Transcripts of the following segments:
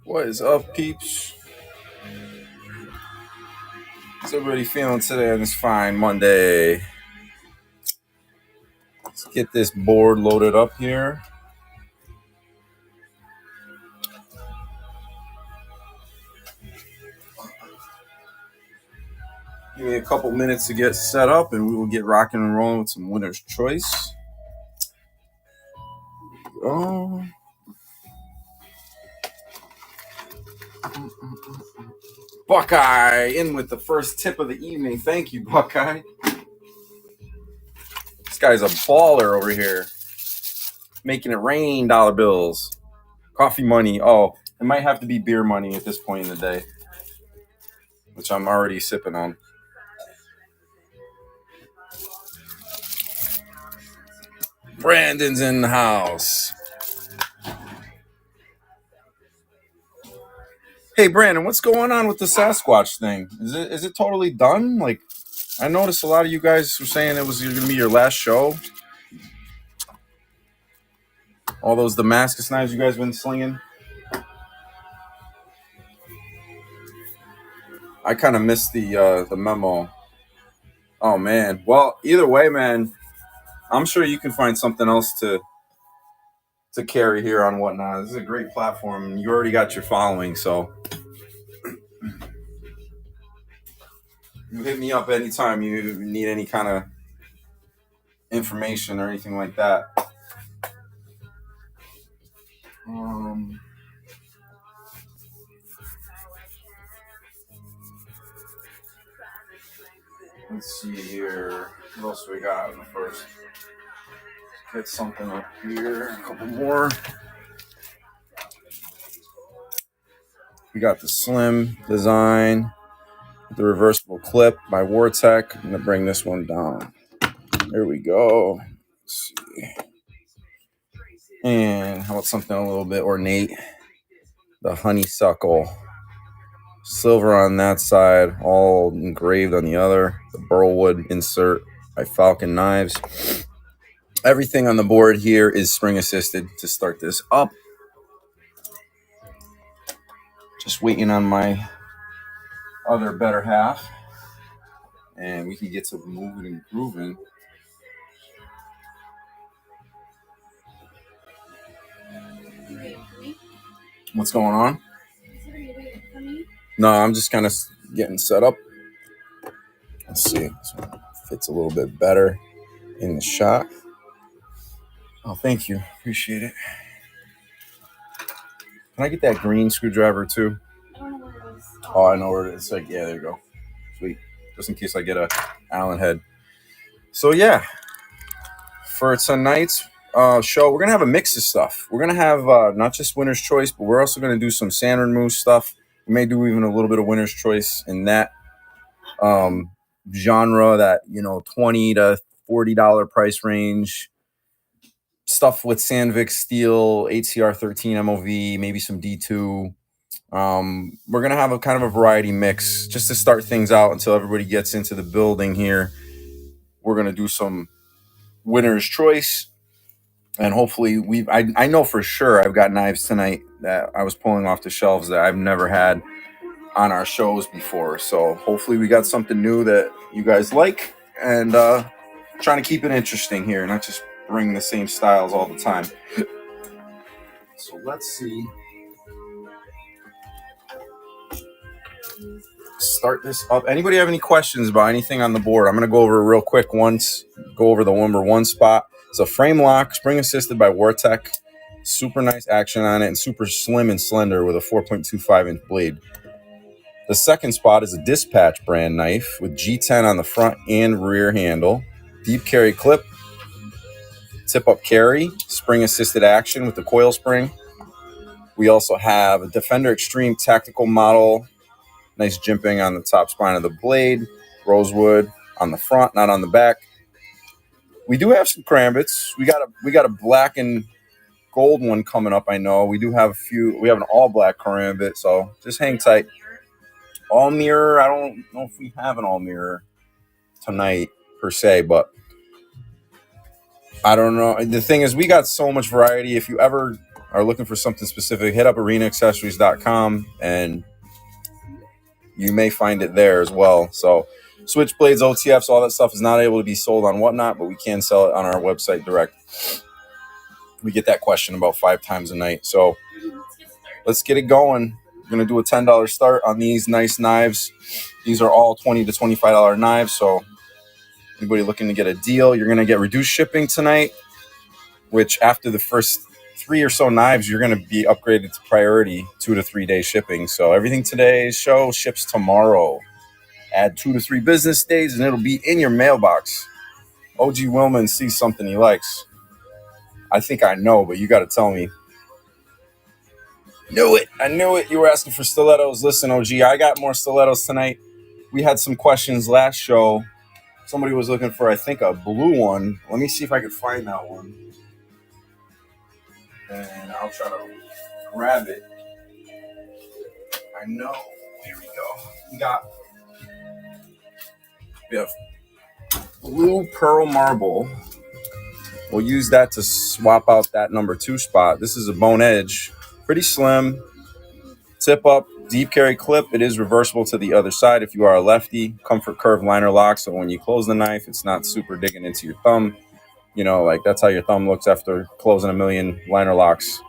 What is up, peeps? How's everybody feeling today on this fine Monday? Let's get this board loaded up here. Give me a couple minutes to get set up, and we will get rocking and rolling with some winner's choice. Oh. Buckeye in with the first tip of the evening. Thank you, Buckeye. This guy's a baller over here. Making it rain dollar bills. Coffee money. Oh, it might have to be beer money at this point in the day, which I'm already sipping on. Brandon's in the house. Hey, Brandon, what's going on with the Sasquatch thing? Is it totally done? Like, I noticed a lot of you guys were saying it was going to be your last show. All those Damascus knives you guys been slinging. I kind of missed the memo. Oh, man. Well, either way, man, I'm sure you can find something else to carry here on Whatnot. This is a great platform, and you already got your following, so you hit me up anytime you need any kind of information or anything like that. Let's see here. What else we got in the first? Get something up here. A couple more. We got the slim design, the reversible clip by Vortech. I'm gonna bring this one down. There we go. Let's see. And how about something a little bit ornate? The honeysuckle. Silver on that side, all engraved on the other. The burlwood insert by Falcon Knives. Everything on the board here is spring assisted to start this up. Just waiting on my other better half, and we can get some moving and grooving. What's going on? No, I'm just kind of getting set up. Let's see. This one fits a little bit better in the shot. Oh, thank you. Appreciate it. Can I get that green screwdriver too? I don't know where it is. Oh, I know where it is. It's like, yeah, there you go. Sweet. Just in case I get a Allen head. So yeah, for tonight's show, we're gonna have a mix of stuff. We're gonna have not just winner's choice, but we're also gonna do some San Remo stuff. We may do even a little bit of winner's choice in that genre, that $20 to $40 price range. Stuff with Sandvik steel, HCR 13 MOV, maybe some D2. We're gonna have a kind of a variety mix just to start things out until everybody gets into the building here. We're gonna do some winner's choice, and hopefully I know for sure I've got knives tonight that I was pulling off the shelves that I've never had on our shows before. So hopefully we got something new that you guys like, and trying to keep it interesting here, not just bring the same styles all the time. So let's see. Start this up. Anybody have any questions about anything on the board? I'm going to go over real quick once. Go over the number one spot. It's a frame lock, spring assisted by Vortech. Super nice action on it, and super slim and slender with a 4.25 inch blade. The second spot is a Dispatch brand knife with G10 on the front and rear handle. Deep carry clip. Tip up carry. Spring assisted action with the coil spring. We also have a Defender Extreme tactical model. Nice jimping on the top spine of the blade. Rosewood on the front, not on the back. We do have some karambits. We got a black and gold one coming up, I know. We do have a few. We have an all black karambit, so just hang tight. All mirror, I don't know if we have an all mirror tonight per se, but I don't know. The thing is, we got so much variety. If you ever are looking for something specific, hit up arenaaccessories.com and you may find it there as well. So switchblades, OTFs, all that stuff is not able to be sold on Whatnot, but we can sell it on our website direct. We get that question about 5 times a night. So let's get it going. We're going to do a $10 start on these nice knives. These are all $20 to $25 knives. So anybody looking to get a deal, you're going to get reduced shipping tonight, which after the first 3 or so knives, you're going to be upgraded to priority 2 to 3 day shipping. So everything today's show ships tomorrow. Add 2 to 3 business days and it'll be in your mailbox. OG Willman sees something he likes. I think I know, but you got to tell me. Knew it. I knew it. You were asking for stilettos. Listen, OG, I got more stilettos tonight. We had some questions last show. Somebody was looking for, I think, a blue one. Let me see if I can find that one. And I'll try to grab it. I know. Here we go. We have blue pearl marble. We'll use that to swap out that number 2 spot. This is a bone edge. Pretty slim. Tip up, deep carry clip. It is reversible to the other side if you are a lefty. Comfort curve liner lock. So when you close the knife, it's not super digging into your thumb. You know, like that's how your thumb looks after closing a million liner locks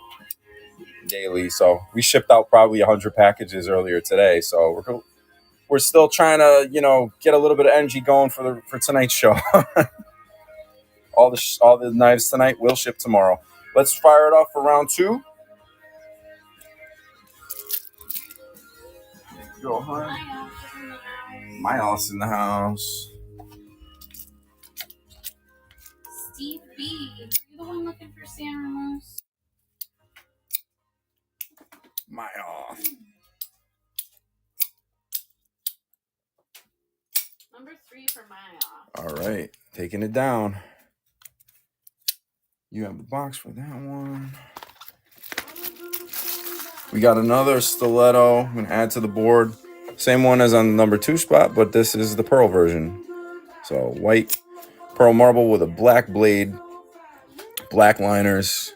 daily. So we shipped out probably 100 packages earlier today. So we're still trying to, get a little bit of energy going for tonight's show. All the knives tonight will ship tomorrow. Let's fire it off for round 2. Go, hon. Myos in the house. Steve B. Are you the one looking for San Ramos? Myos. Number 3 for Myos. All right, taking it down. You have the box for that one. We got another stiletto. I'm going to add to the board. Same one as on the number 2 spot, but this is the pearl version. So white pearl marble with a black blade, black liners,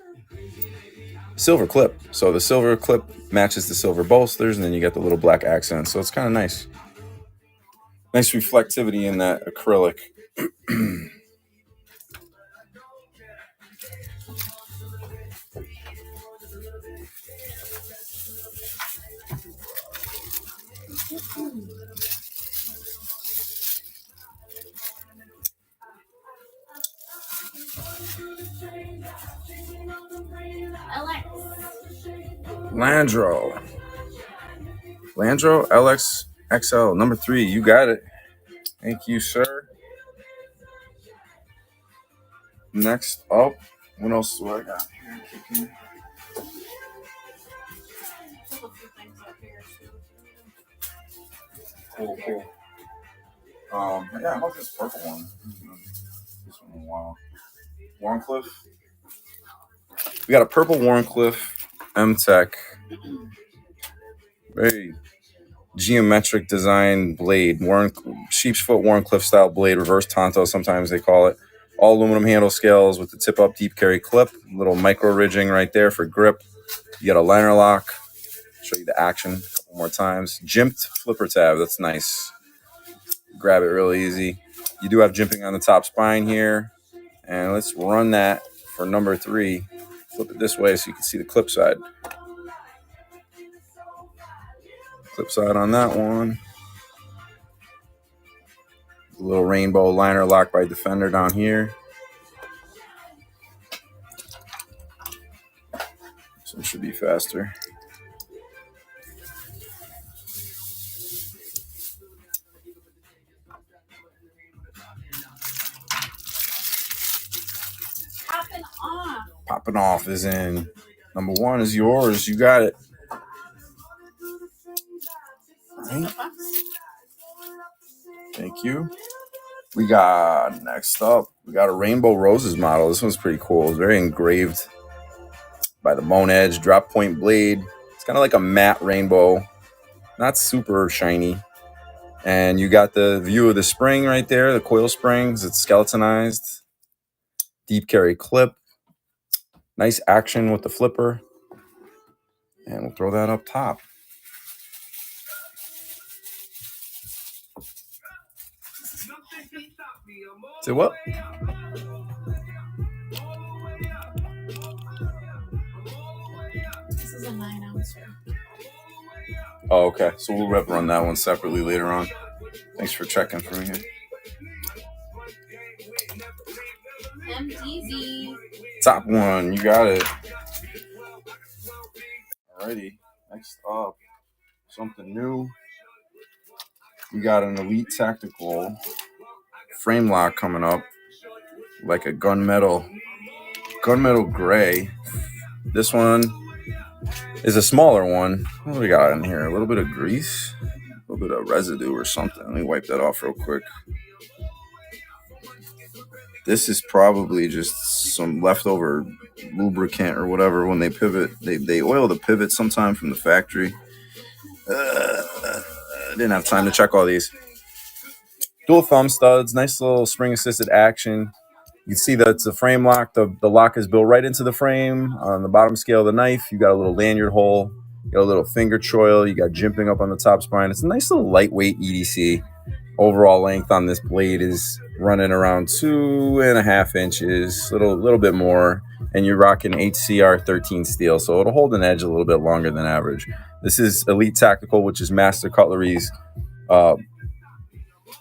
silver clip. So the silver clip matches the silver bolsters, and then you get the little black accents. So it's kind of nice. Nice reflectivity in that acrylic. Landro LX XL number 3. You got it. Thank you, sir. Next up, what else do I got here? Cool. Yeah, how about this purple one? This one in a while. Warncliffe. We got a purple Warncliffe M-Tech. Very geometric design blade. Sheep's foot Warncliffe style blade, reverse Tonto sometimes they call it. All aluminum handle scales with the tip up deep carry clip. Little micro ridging right there for grip. You got a liner lock. Show you the action a couple more times. Jimped flipper tab. That's nice. Grab it real easy. You do have jimping on the top spine here. And let's run that for number 3. Flip it this way so you can see the clip side. Clip side on that one. A little rainbow liner lock by Defender down here. So it should be faster. Popping off is in. Number 1 is yours. You got it. Right. Thank you. We got next up. We got a Rainbow Roses model. This one's pretty cool. It's very engraved by the bone edge, drop point blade. It's kind of like a matte rainbow, not super shiny. And you got the view of the spring right there, the coil springs. It's skeletonized. Deep carry clip. Nice action with the flipper. we'll throw that up top. Say what? This is a 9-ouncer. Oh, okay. So we'll run that one separately later on. Thanks for checking for me here. MTZ. Top one, you got it. Alrighty. Next up, something new. We got an Elite Tactical frame lock coming up, like a gunmetal gray. This one is a smaller one. What do we got in here? A little bit of grease, a little bit of residue or something. Let me wipe that off real quick. This is probably just some leftover lubricant or whatever. When they pivot, they oil the pivot sometime from the factory. I didn't have time to check all these. Dual thumb studs, nice little spring assisted action. You can see that it's a frame lock. The lock is built right into the frame. On the bottom scale of the knife, you got a little lanyard hole, you got a little finger choil, you got jimping up on the top spine. It's a nice little lightweight EDC. Overall length on this blade is running around 2.5 inches, little bit more, and you're rocking HCR 13 steel, so it'll hold an edge a little bit longer than average. This is Elite Tactical, which is Master Cutlery's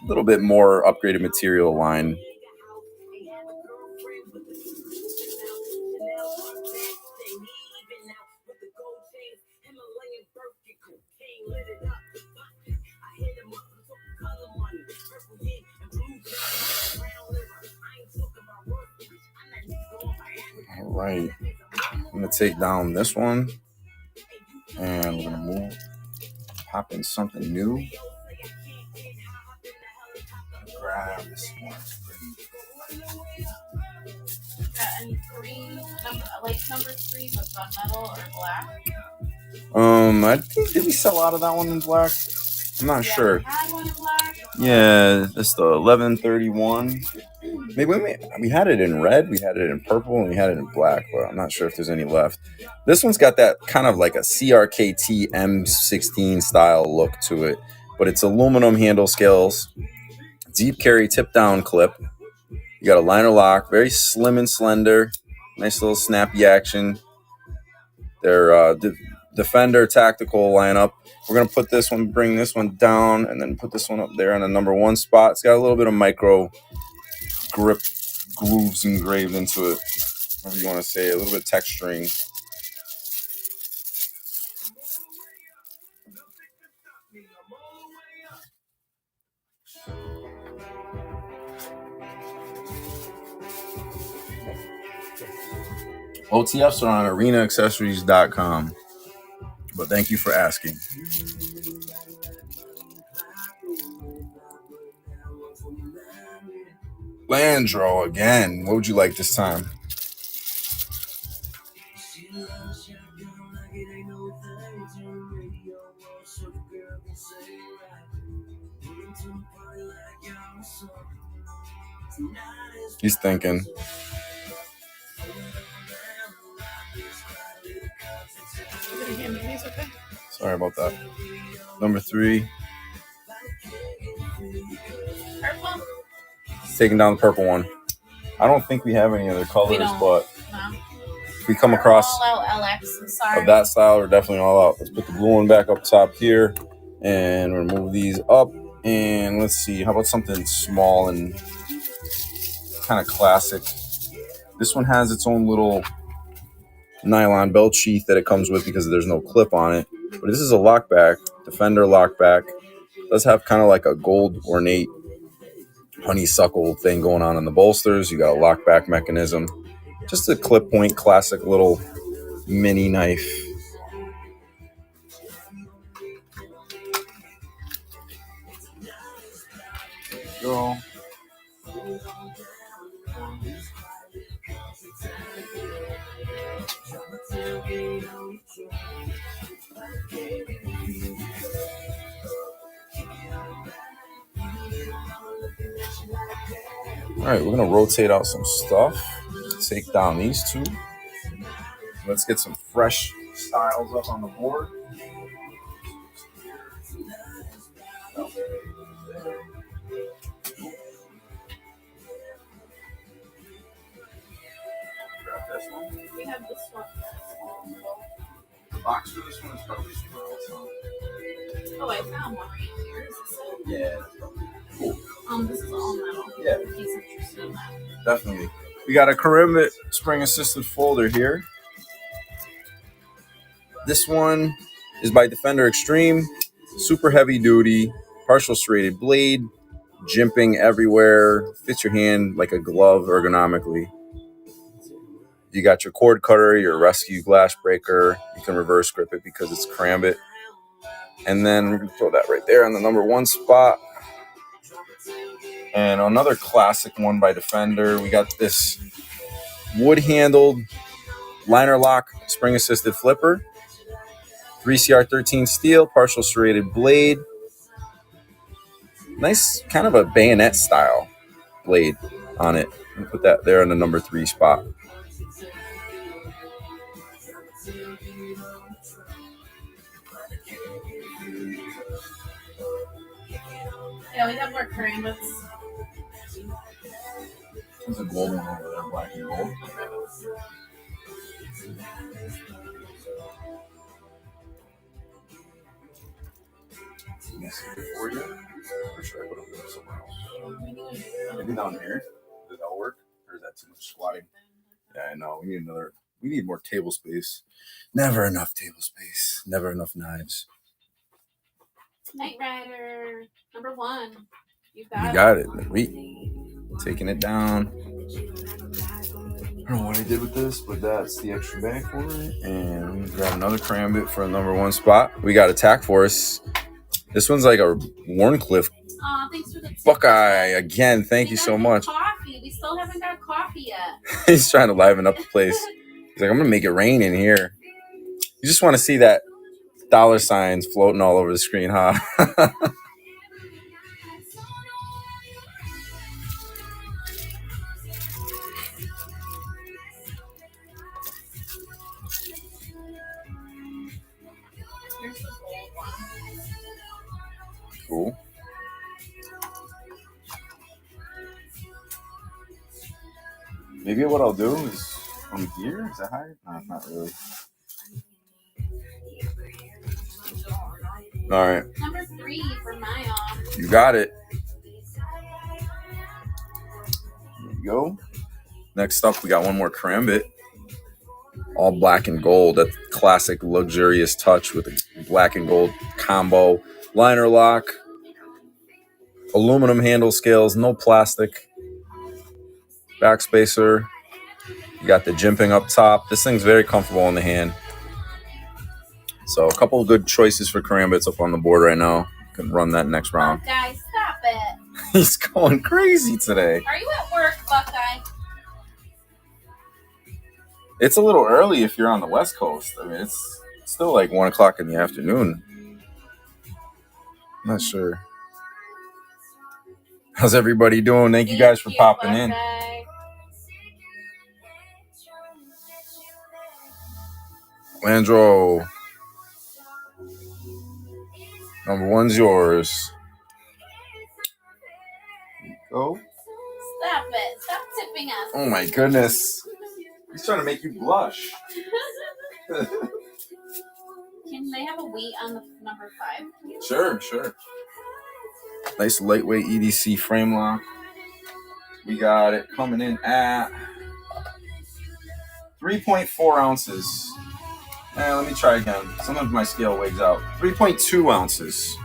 little bit more upgraded material line. All right, I'm gonna take down this one, and we're gonna pop in something new. Grab this one. Got any number 3 with gunmetal or black? I think, did we sell out of that one in black? I'm not sure. We had one in black. Yeah, that's the 1131. Maybe we had it in red, we had it in purple, and we had it in black, but I'm not sure if there's any left. This one's got that kind of like a CRKT M16 style look to it, but it's aluminum handle scales, deep carry tip down clip. You got a liner lock, very slim and slender, nice little snappy action. They're Defender Tactical lineup. We're going to put this one, bring this one down, and then put this one up there on the number 1 spot. It's got a little bit of micro grip grooves engraved into it, whatever you want to say, a little bit of texturing. OTFs are on arenaaccessories.com, but thank you for asking. Landro again. What would you like this time? He's thinking. Sorry about that. Number 3. Purple? He's taking down the purple one. I don't think we have any other colors, but if we come across of that style, we're definitely all out. Let's put the blue one back up top here, and we'll move these up. And let's see, how about something small and kind of classic? This one has its own little nylon belt sheath that it comes with because there's no clip on it. But this is a lockback, Defender lockback. It does have kind of like a gold ornate honeysuckle thing going on in the bolsters. You got a lockback mechanism. Just a clip point, classic little mini knife. There you go. All right, we're going to rotate out some stuff. Take down these two. Let's get some fresh styles up on the board. Grab this one. We have this one. The box for this one is probably somewhere else. Oh, I found one right here. Is this it? Yeah. Cool. This is all metal. Yeah. If he's interested in that. Definitely. We got a Karambit spring assisted folder here. This one is by Defender Extreme. Super heavy duty, partial serrated blade, jimping everywhere, fits your hand like a glove ergonomically. You got your cord cutter, your rescue glass breaker. You can reverse grip it because it's Karambit. And then we're going to throw that right there on the number 1 spot. And another classic one by Defender. We got this wood-handled liner lock spring-assisted flipper. 3CR13 steel, partial serrated blade. Nice, kind of a bayonet style blade on it. I'll put that there in the number 3 spot. Yeah, we have more Karambits. There's a gold one over there, black and gold. For you? Or should I put it somewhere else? Maybe down here. Does that work? Or is that too much squatting? Yeah, I know. We need more table space. Never enough table space. Never enough knives. Knight Rider, number 1. You got it. Taking it down. I don't know what I did with this, but that's the extra bag for it. And we grab another Karambit for a number 1 spot. We got Attack Force. This one's like a Warncliffe. Aw, thanks for the tip. Buckeye again. Thank you so much. Coffee. We still haven't got coffee yet. He's trying to liven up the place. He's like, I'm gonna make it rain in here. You just want to see that dollar signs floating all over the screen, huh? Here's the gold one. Cool. Maybe what I'll do is from here. Is that higher? No, not really. All right. Number 3 for Mayon. You got it. There you go. Next up, we got one more Karambit. All black and gold. That classic luxurious touch with the black and gold combo. Liner lock. Aluminum handle scales. No plastic. Backspacer. You got the jimping up top. This thing's very comfortable in the hand. So a couple of good choices for Karambits up on the board right now. Can run that next round. Buckeye, stop it. He's going crazy today. Are you at work, Buckeye? It's a little early if you're on the West Coast. I mean, it's still like 1 o'clock in the afternoon. I'm not sure. How's everybody doing? Thank you guys for popping in. Landro. Number 1's yours. There you go. Stop it. Stop tipping us. Oh my goodness. He's trying to make you blush. Can they have a weight on the number 5? Sure. Nice lightweight EDC frame lock. We got it coming in at 3.4 ounces. Let me try again. Sometimes my scale wigs out. 3.2 ounces.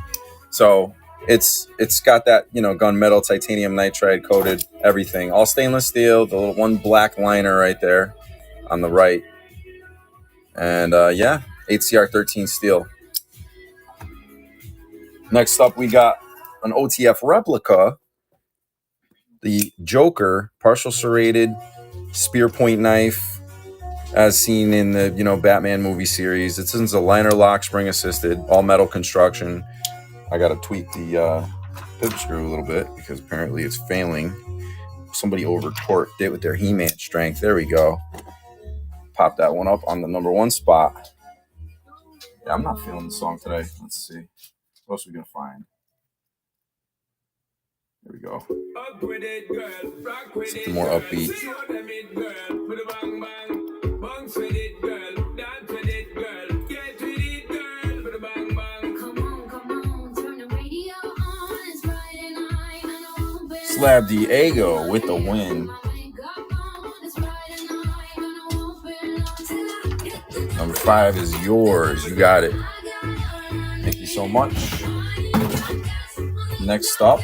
So it's got that, gunmetal titanium nitride coated everything. All stainless steel. The little one black liner right there on the right. And 8CR13 steel. Next up, we got an OTF replica. The Joker partial serrated spear point knife. As seen in the, Batman movie series. It's a liner lock, spring assisted, all metal construction. I got to tweak the pivot screw a little bit because apparently it's failing. Somebody over torqued it with their He-Man strength. There we go. Pop that one up on the number 1 spot. Yeah, I'm not feeling the song today. Let's see. What else are we going to find? There we go. Something more upbeat. Slab Diego with the win. Number 5 is yours. You got it. Thank you so much. Next up,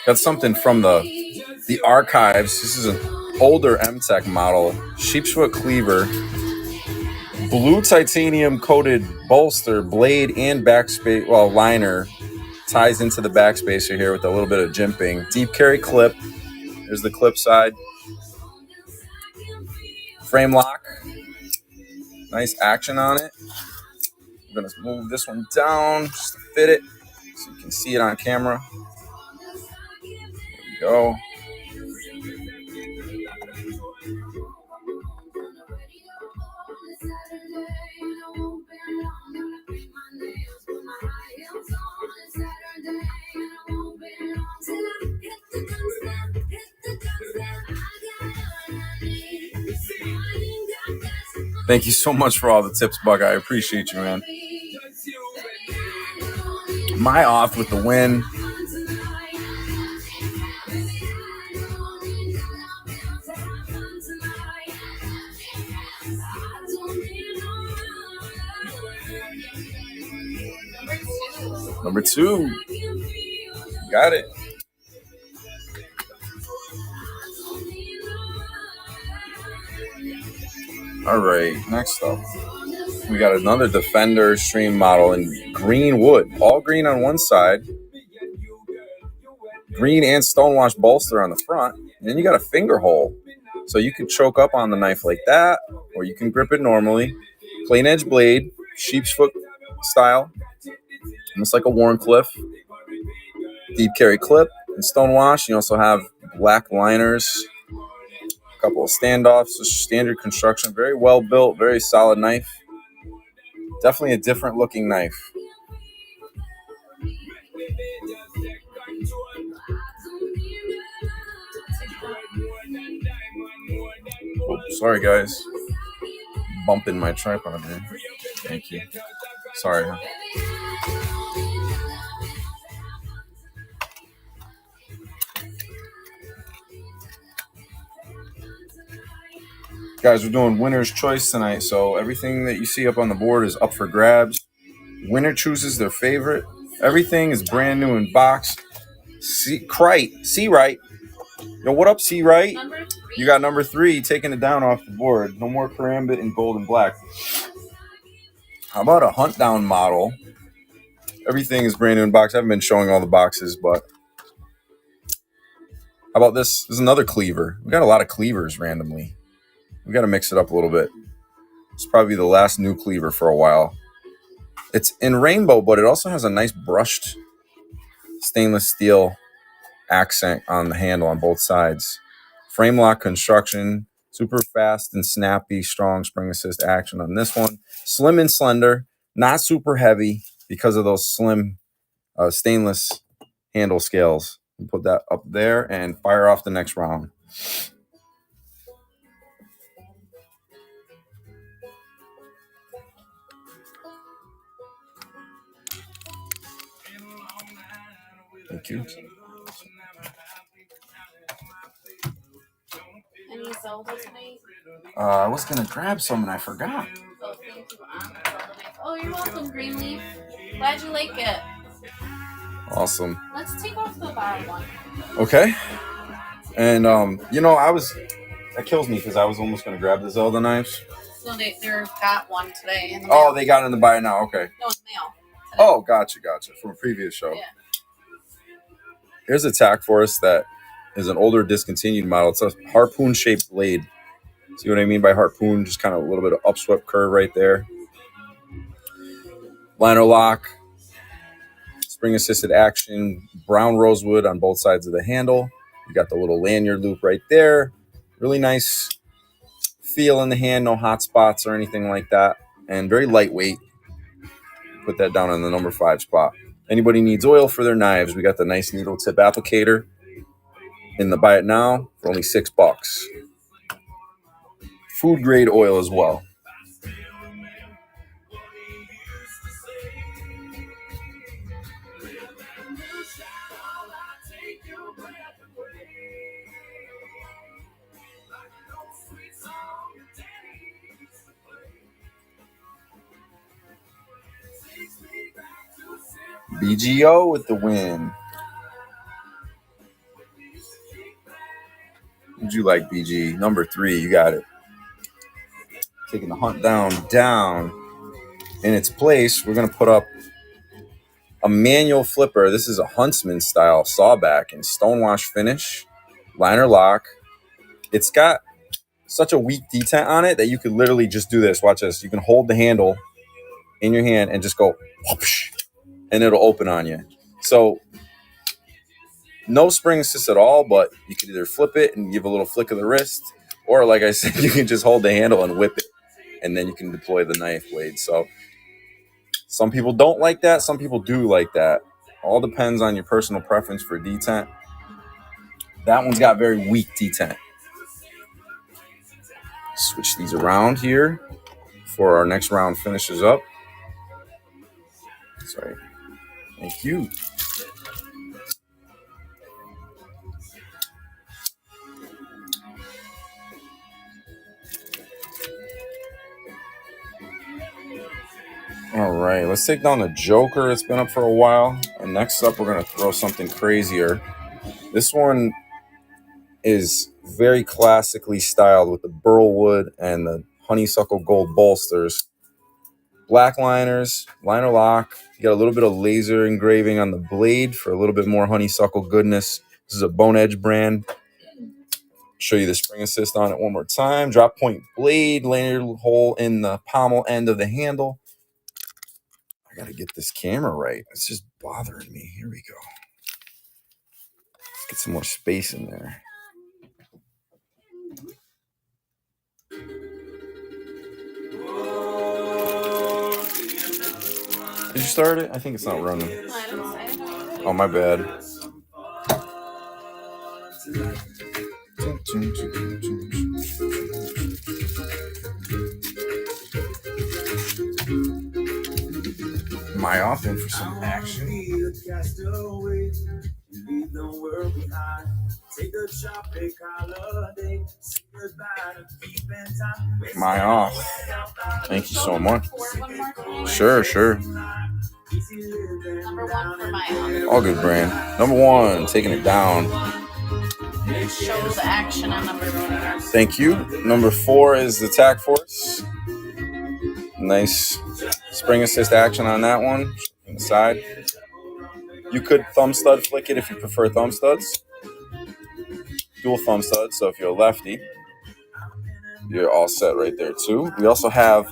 got something from the archives. This is an older M-Tech model, sheep's foot cleaver, blue titanium coated bolster, blade, and backspace. Well, liner ties into the backspacer here with a little bit of jimping. Deep carry clip. There's the clip side. Frame lock. Nice action on it. I'm gonna move this one down just to fit it so you can see it on camera. There we go. Thank you so much for all the tips, Buck. I appreciate you, man. My off with the win. Number 2. Got it. All right, next up, we got another Defender Stream model in green wood. All green on one side. Green and stonewash bolster on the front. And then you got a finger hole. So you can choke up on the knife like that, or you can grip it normally. Plain edge blade, sheep's foot style. Almost like a Warncliffe. Deep carry clip and stonewash. You also have black liners. A couple of standoffs, just standard construction, very well built, very solid knife. Definitely a different looking knife. Oh, sorry guys, bumping my tripod here. Thank you. Sorry. Guys, we're doing winner's choice tonight, so everything that you see up on the board is up for grabs. Winner chooses their favorite. Everything is brand new in box. C-Right. Yo, what up, C-Right? You got number 3 taking it down off the board. No more Karambit in gold and black. How about a hunt down model? Everything is brand new in box. I haven't been showing all the boxes, but how about this? This is another cleaver. We got a lot of cleavers randomly. We got to mix it up a little bit. It's probably the last new cleaver for a while. It's in rainbow, but it also has a nice brushed stainless steel accent on the handle on both sides. Frame lock construction, super fast and snappy, strong spring assist action on this one. Slim and slender, not super heavy because of those slim stainless handle scales. Put that up there and fire off the next round. Thank you. Any Zelda tonight? I was going to grab some and I forgot. Oh, thank you. Oh, you're welcome, Greenleaf. Glad you like it. Awesome. Let's take off the bottom one. Okay. And, that kills me because I was almost going to grab the Zelda knives. So they got one today in the mail. Oh, they got it in the buy now. Okay. No, in the mail. Today. Oh, gotcha. From a previous show. Yeah. Here's a Tack Force that is an older discontinued model. It's a harpoon-shaped blade. See what I mean by harpoon? Just kind of a little bit of upswept curve right there. Liner lock. Spring-assisted action. Brown rosewood on both sides of the handle. You got the little lanyard loop right there. Really nice feel in the hand. No hot spots or anything like that. And very lightweight. put that down in the number 5 spot. Anybody needs oil for their knives, we got the nice needle tip applicator in the buy it now for only $6. Food grade oil as well. BGO with the win. Would you like BG? Number 3, you got it. Taking the hunt down. In its place, we're going to put up a manual flipper. This is a Huntsman style sawback in stonewash finish, liner lock. It's got such a weak detent on it that you could literally just do this. Watch this. You can hold the handle in your hand and just go whoosh, and it'll open on you. So no spring assist at all, but you could either flip it and give a little flick of the wrist, or like I said, you can just hold the handle and whip it, and then you can deploy the knife blade. So some people don't like that. Some people do like that. All depends on your personal preference for detent. That one's got very weak detent. Switch these around here before our next round finishes up. Sorry. Thank you. All right, let's take down the Joker. It's been up for a while. And next up, we're going to throw something crazier. This one is very classically styled with the burl wood and the honeysuckle gold bolsters. Black liners, liner lock. You got a little bit of laser engraving on the blade for a little bit more honeysuckle goodness. This is a Bone Edge brand. Show you the spring assist on it one more time. Drop point blade, lanyard hole in the pommel end of the handle. I got to get this camera right. It's just bothering me. Here we go. Let's get some more space in there. Did you start it? I think it's not running. Oh, my bad. Am I off in for some action? Am I off? Thank you so much. Sure. Number 1 for my All good, brand. Number 1, taking it down. show the action on number 1. Thank you. Number 4 is the Tac Force. Nice spring assist action on that one. On the side. You could thumb stud flick it if you prefer thumb studs. Dual thumb studs, so if you're a lefty, you're all set right there too. We also have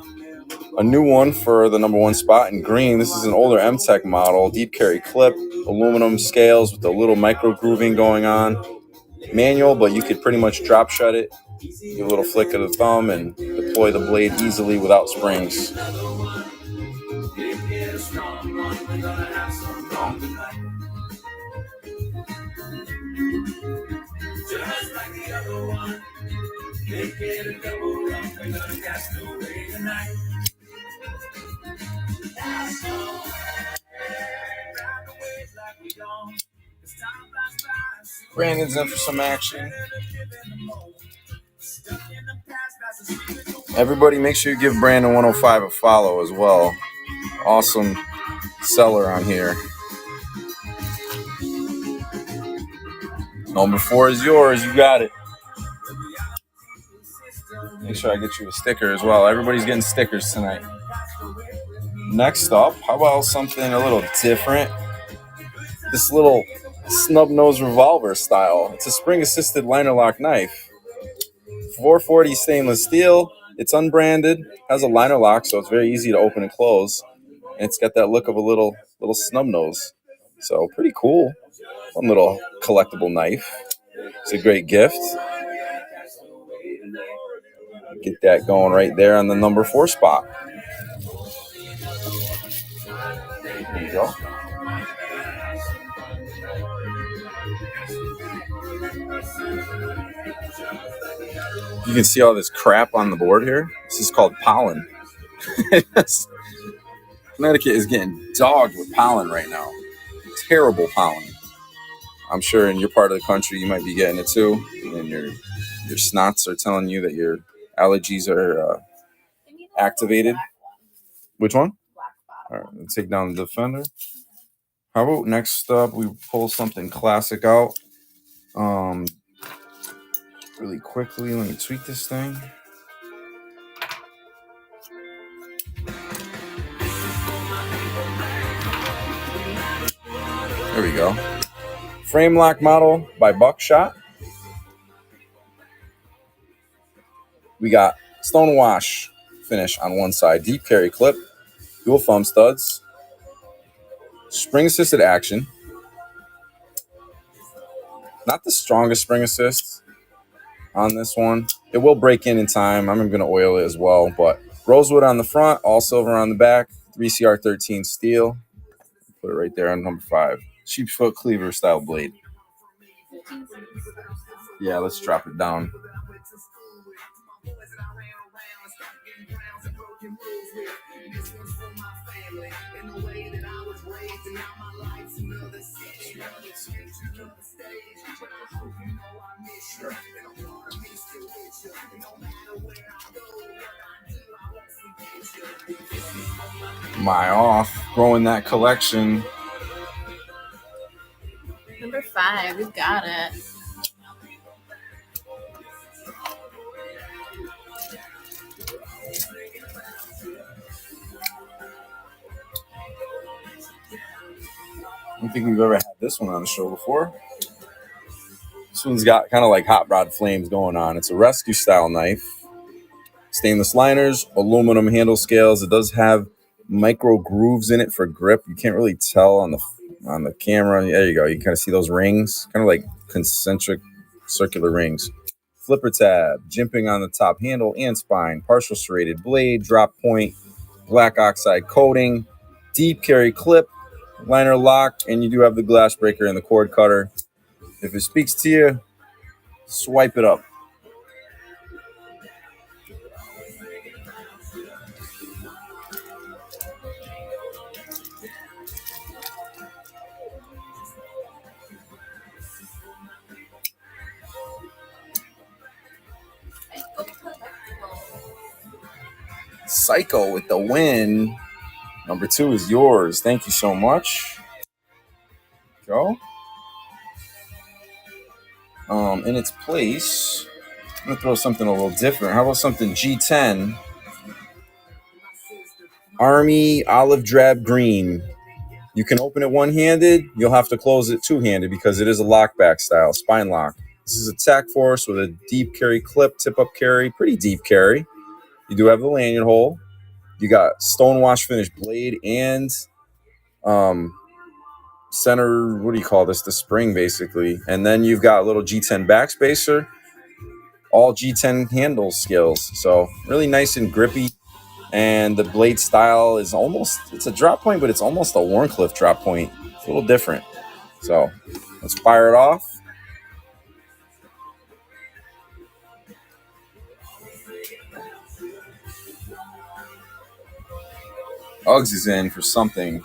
a new one for the number 1 spot in green. This is an older M-Tech model, deep carry clip, aluminum scales with a little micro grooving going on. Manual, but you could pretty much drop shut it, give a little flick of the thumb, and deploy the blade easily without springs. Brandon's in for some action. Everybody make sure you give Brandon 105 a follow as well. Awesome seller on here. Number 4 is yours. You got it. Make sure I get you a sticker as well. Everybody's getting stickers tonight. Next up, how about something a little different? This little snub nose revolver style. It's a spring assisted liner lock knife. 440 stainless steel. It's unbranded. Has a liner lock, so it's very easy to open and close. And it's got that look of a little snub nose. So pretty cool. Fun little collectible knife. It's a great gift. Get that going right there on the number 4 spot. There you go. You can see all this crap on the board here. This is called pollen. Connecticut is getting dogged with pollen right now. Terrible pollen. I'm sure in your part of the country you might be getting it too, and your snots are telling you that your allergies are activated. Which one? All right, let's take down the Defender. How about next up we pull something classic out? Really quickly, let me tweak this thing. There we go. Frame lock model by Buckshot. We got stone wash finish on one side, deep carry clip, dual thumb studs, spring assisted action. Not the strongest spring assist on this one. It will break in time. I'm going to oil it as well, but rosewood on the front, all silver on the back, 3CR13 steel. Put it right there on number 5. Sheepsfoot cleaver style blade. Yeah, let's drop it down. My off, growing that collection. Number 5, we got it. I don't think we've ever had this one on the show before. This one's got kind of like hot rod flames going on. It's a rescue style knife. Stainless liners, aluminum handle scales. It does have micro grooves in it for grip. You can't really tell on the camera. There you go. You can kind of see those rings, kind of like concentric circular rings. Flipper tab, jimping on the top handle and spine, partial serrated blade, drop point, black oxide coating, deep carry clip, liner lock, and you do have the glass breaker and the cord cutter. If it speaks to you, swipe it up. Psycho with the win. Number 2 is yours. Thank you so much. Go. In its place, I'm going to throw something a little different. How about something G10? Army Olive Drab Green. You can open it one-handed. You'll have to close it two-handed because it is a lockback style, spine lock. This is a Tac Force with a deep carry clip, tip-up carry, pretty deep carry. You do have the lanyard hole. You got stone wash finish blade and center, what do you call this? The spring, basically. And then you've got a little G10 backspacer, all G10 handle skills. So really nice and grippy. And the blade style is it's a drop point, but it's almost a Wharncliffe drop point. It's a little different. So let's fire it off. Uggs is in for something.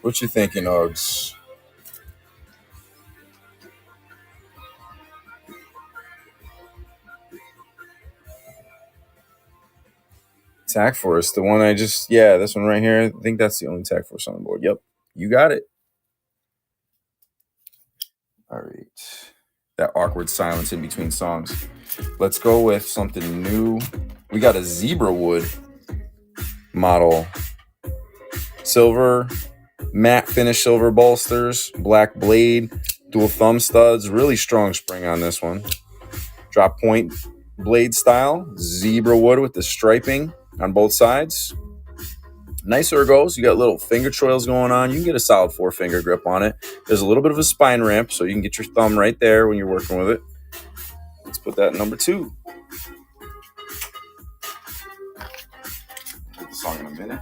What you thinking, Uggs? Tac Force, the one this one right here. I think that's the only Tac Force on the board. Yep, you got it. All right. That awkward silence in between songs. Let's go with something new. We got a Zebra Wood model. Silver, matte finish silver bolsters, black blade, dual thumb studs, really strong spring on this one. Drop point blade style, Zebra Wood with the striping on both sides. Nice ergos. You got little finger trails going on. You can get a solid 4-finger grip on it. There's a little bit of a spine ramp, so you can get your thumb right there when you're working with it. Let's put that in number 2. Get the song in a minute.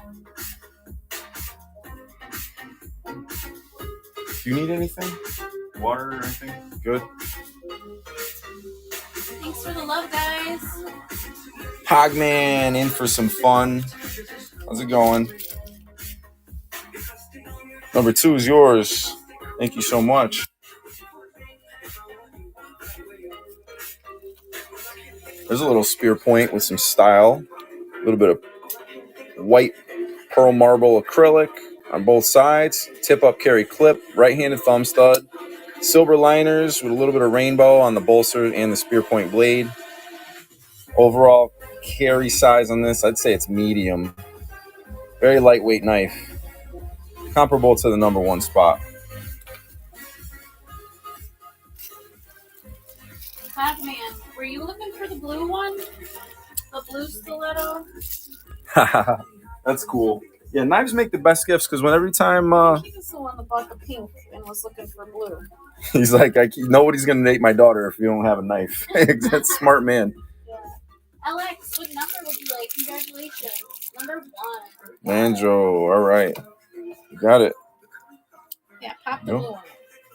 If you need anything, water or anything, good. Thanks for the love, guys. Hogman in for some fun. How's it going? Number 2 is yours. Thank you so much. There's a little spear point with some style. A little bit of white pearl marble acrylic on both sides. Tip up carry clip. Right-handed thumb stud. Silver liners with a little bit of rainbow on the bolster and the spear point blade. Overall carry size on this, I'd say it's medium. Very lightweight knife. Comparable to the number 1 spot. Hogman, were you looking for the blue one? The blue stiletto? That's cool. Yeah, knives make the best gifts because when every time He just the one that bought the pink and was looking for blue. he's like, nobody's gonna date my daughter if you don't have a knife. That's a smart man. Yeah. Alex, what number would you like? Congratulations. Number 1. Landro, all right. You got it. Yeah, pop the Nope. blue one.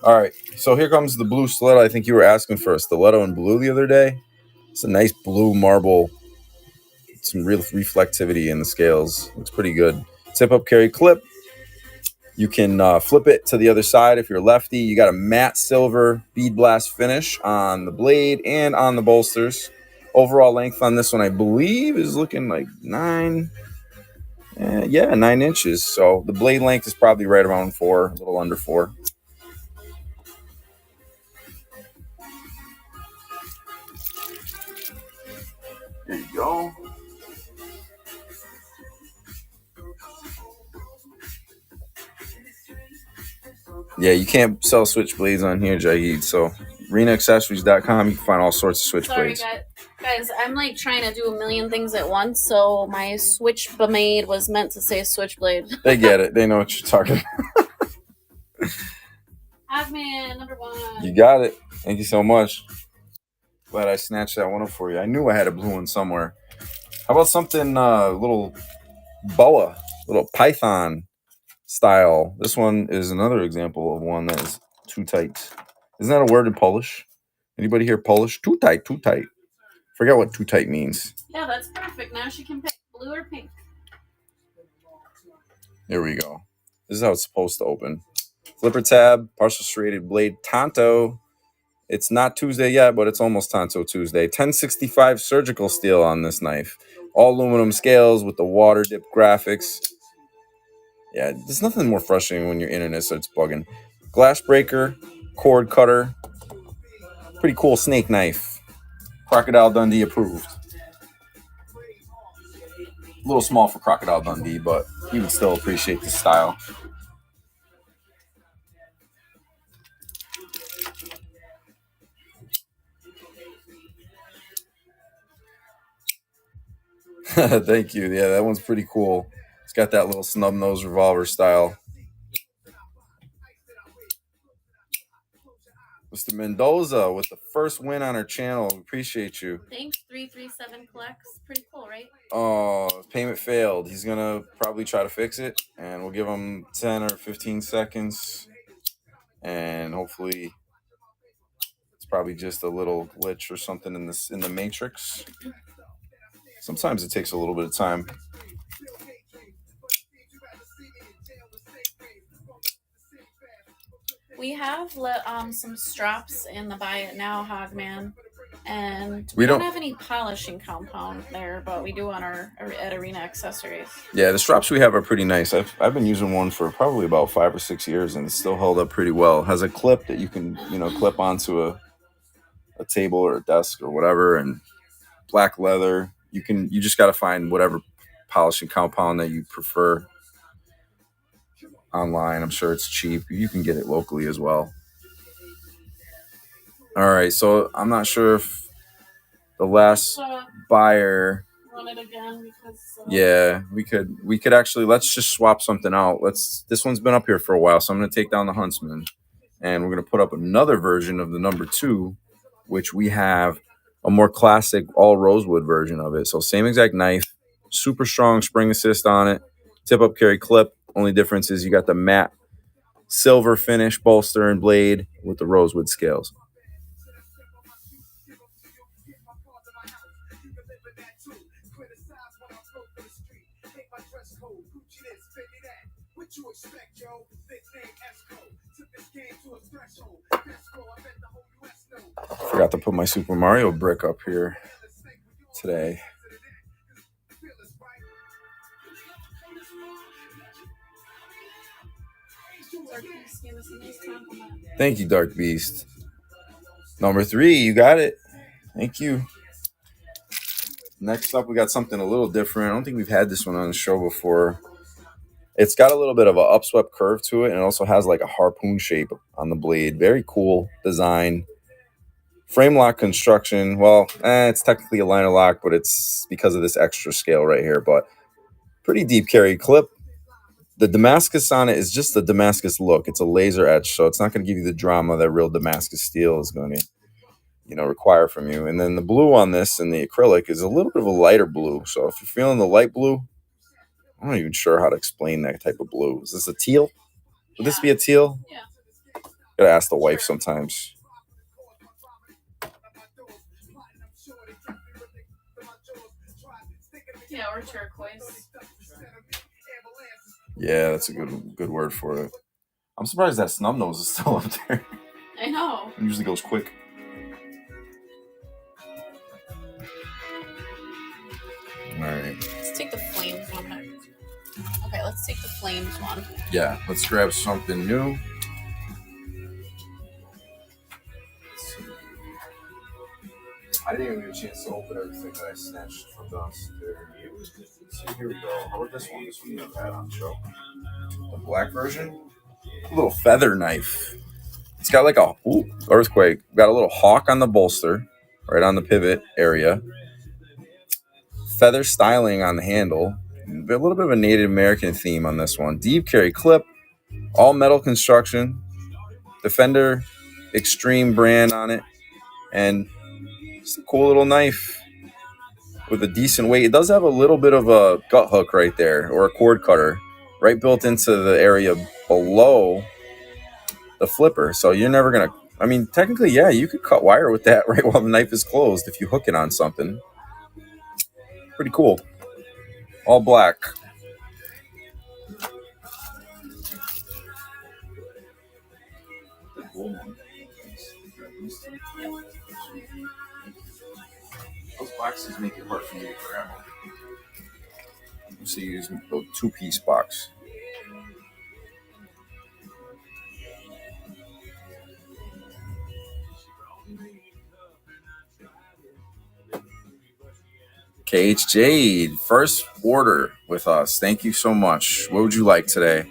All right, so here comes the blue stiletto. I think you were asking for a stiletto in blue the other day. It's a nice blue marble. Some real reflectivity in the scales. Looks pretty good. Tip up carry clip. You can flip it to the other side if you're lefty. You got a matte silver bead blast finish on the blade and on the bolsters. Overall length on this one, I believe, is looking like 9 inches. So the blade length is probably right around 4, a little under 4. There you go. Yeah, you can't sell switchblades on here, Jahid. So, renaccessories.com, you can find all sorts of Sorry, switchblades. guys, I'm like trying to do a million things at once, so my switchblade was meant to say switchblade. They get it. They know what you're talking about. Hogman, number 1. You got it. Thank you so much. Glad I snatched that one up for you. I knew I had a blue one somewhere. How about something little boa, little python style? This one is another example of one that is too tight. Isn't that a word in Polish? Anybody here Polish? Too tight, too tight. Forget what too tight means. Yeah, that's perfect. Now she can pick blue or pink. There we go. This is how it's supposed to open. Flipper tab, partial serrated blade, Tonto. It's not Tuesday yet, but it's almost Tonto Tuesday. 1065 surgical steel on this knife. All aluminum scales with the water dip graphics. Yeah, there's nothing more frustrating when your internet starts bugging. Glass breaker, cord cutter. Pretty cool snake knife. Crocodile Dundee approved. A little small for Crocodile Dundee, but he would still appreciate the style. Thank you. Yeah, that one's pretty cool. It's got that little snub nose revolver style. Mr. Mendoza with the first win on our channel. We appreciate you. Thanks, 337 collects. Pretty cool, right? Oh, payment failed. He's going to probably try to fix it, and we'll give him 10 or 15 seconds. And hopefully it's probably just a little glitch or something in the matrix. Sometimes it takes a little bit of time. We have some straps in the Buy It Now Hogman, and We we don't don't- have any polishing compound there, but we do on our at Arena Accessories. Yeah, the straps we have are pretty nice. I've been using one for probably about 5 or 6 years, and it's still held up pretty well. It has a clip that you can, clip onto a table or a desk or whatever, and black leather. You just got to find whatever polishing compound that you prefer online. I'm sure it's cheap. You can get it locally as well. All right, so I'm not sure if the last buyer run it again because. Yeah, we could actually, let's just swap something out. This one's been up here for a while, so I'm gonna take down the Huntsman, and we're gonna put up another version of the number 2, which we have a more classic all rosewood version of it. So same exact knife, super strong spring assist on it, tip up carry clip. Only difference is you got the matte silver finish bolster and blade with the rosewood scales. Forgot to put my Super Mario brick up here today. Thank you, Dark Beast. Number 3, you got it. Thank you. Next up, we got something a little different. I don't think we've had this one on the show before. It's got a little bit of an upswept curve to it, and it also has like a harpoon shape on the blade. Very cool design. Frame lock construction. Well, it's technically a liner lock, but it's because of this extra scale right here. But pretty deep carry clip. The Damascus on it is just the Damascus look. It's a laser etch, so it's not going to give you the drama that real Damascus steel is going to, require from you. And then the blue on this and the acrylic is a little bit of a lighter blue. So if you're feeling the light blue, I'm not even sure how to explain that type of blue. Is this a teal? Would this be a teal? Yeah. Gotta ask the wife sometimes. Yeah, or turquoise. Yeah, that's a good word for it. I'm surprised that snub nose is still up there. I know. It usually goes quick. All right. Let's take the flames one. Okay, let's take the flames one. Yeah, let's grab something new. I didn't even get a chance to open everything that I snatched from downstairs. So here we go. How about this one? This one we've had on the show. The black version. A little feather knife. It's got like a earthquake. Got a little hawk on the bolster, right on the pivot area. Feather styling on the handle. A little bit of a Native American theme on this one. Deep carry clip. All metal construction. Defender Extreme brand on it. And it's a cool little knife with a decent weight. It does have a little bit of a gut hook right there, or a cord cutter, right built into the area below the flipper. So you're never going to, I mean, technically, yeah, you could cut wire with that right while the knife is closed if you hook it on something. Pretty cool. All black. Those boxes make it hard for me to grab them. So you use a 2-piece box. KH Jade, first order with us. Thank you so much. What would you like today?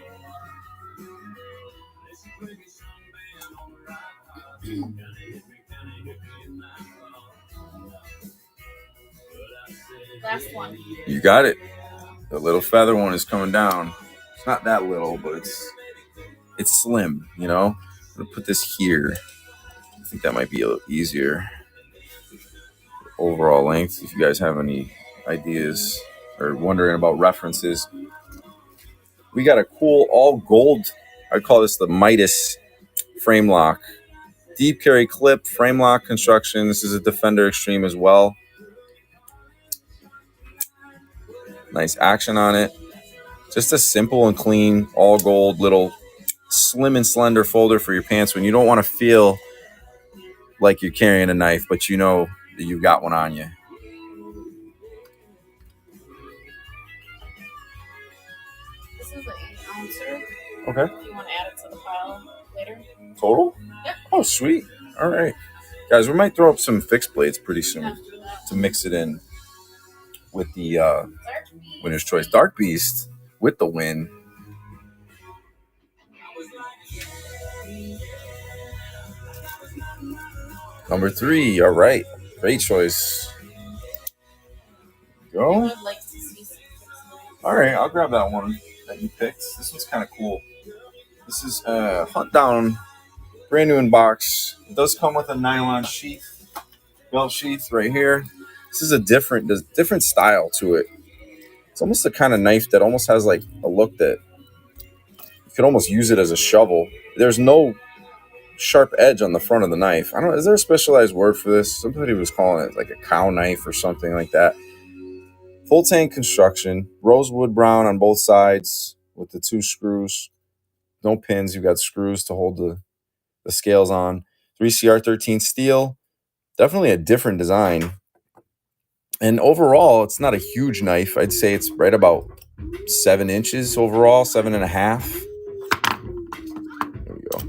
Last one. You got it. The little feather one is coming down. It's not that little, but it's slim, I'm going to put this here. I think that might be a little easier. Overall length, if you guys have any ideas or wondering about references. We got a cool all gold, I'd call this the Midas frame lock. Deep carry clip, frame lock construction. This is a Defender Extreme as well. Nice action on it. Just a simple and clean, all gold, little slim and slender folder for your pants when you don't want to feel like you're carrying a knife, but you know that you've got one on you. This is an 8-ouncer. Okay. Do you want to add it to the pile later? Total? Yep. Oh, sweet. All right. Guys, we might throw up some fixed blades pretty soon Yeah, do that. to mix it in with the Winner's Choice Dark Beast with the win. Number 3. All right. Great choice. you go. would like to see some. All right, I'll grab that one that you picked. This one's kind of cool. This is Hunt Down, brand new in box. It does come with a nylon sheath, belt sheath right here. This is a different style to it. It's almost the kind of knife that almost has like a look that you could almost use it as a shovel. There's no sharp edge on the front of the knife. I don't know, is there a specialized word for this? Somebody was calling it like a cow knife or something like that. Full tank construction, rosewood brown on both sides with the 2 screws. No pins, you got screws to hold the scales on. 3CR13 steel, definitely a different design. And overall, it's not a huge knife. I'd say it's right about 7 inches overall, 7.5. There we go.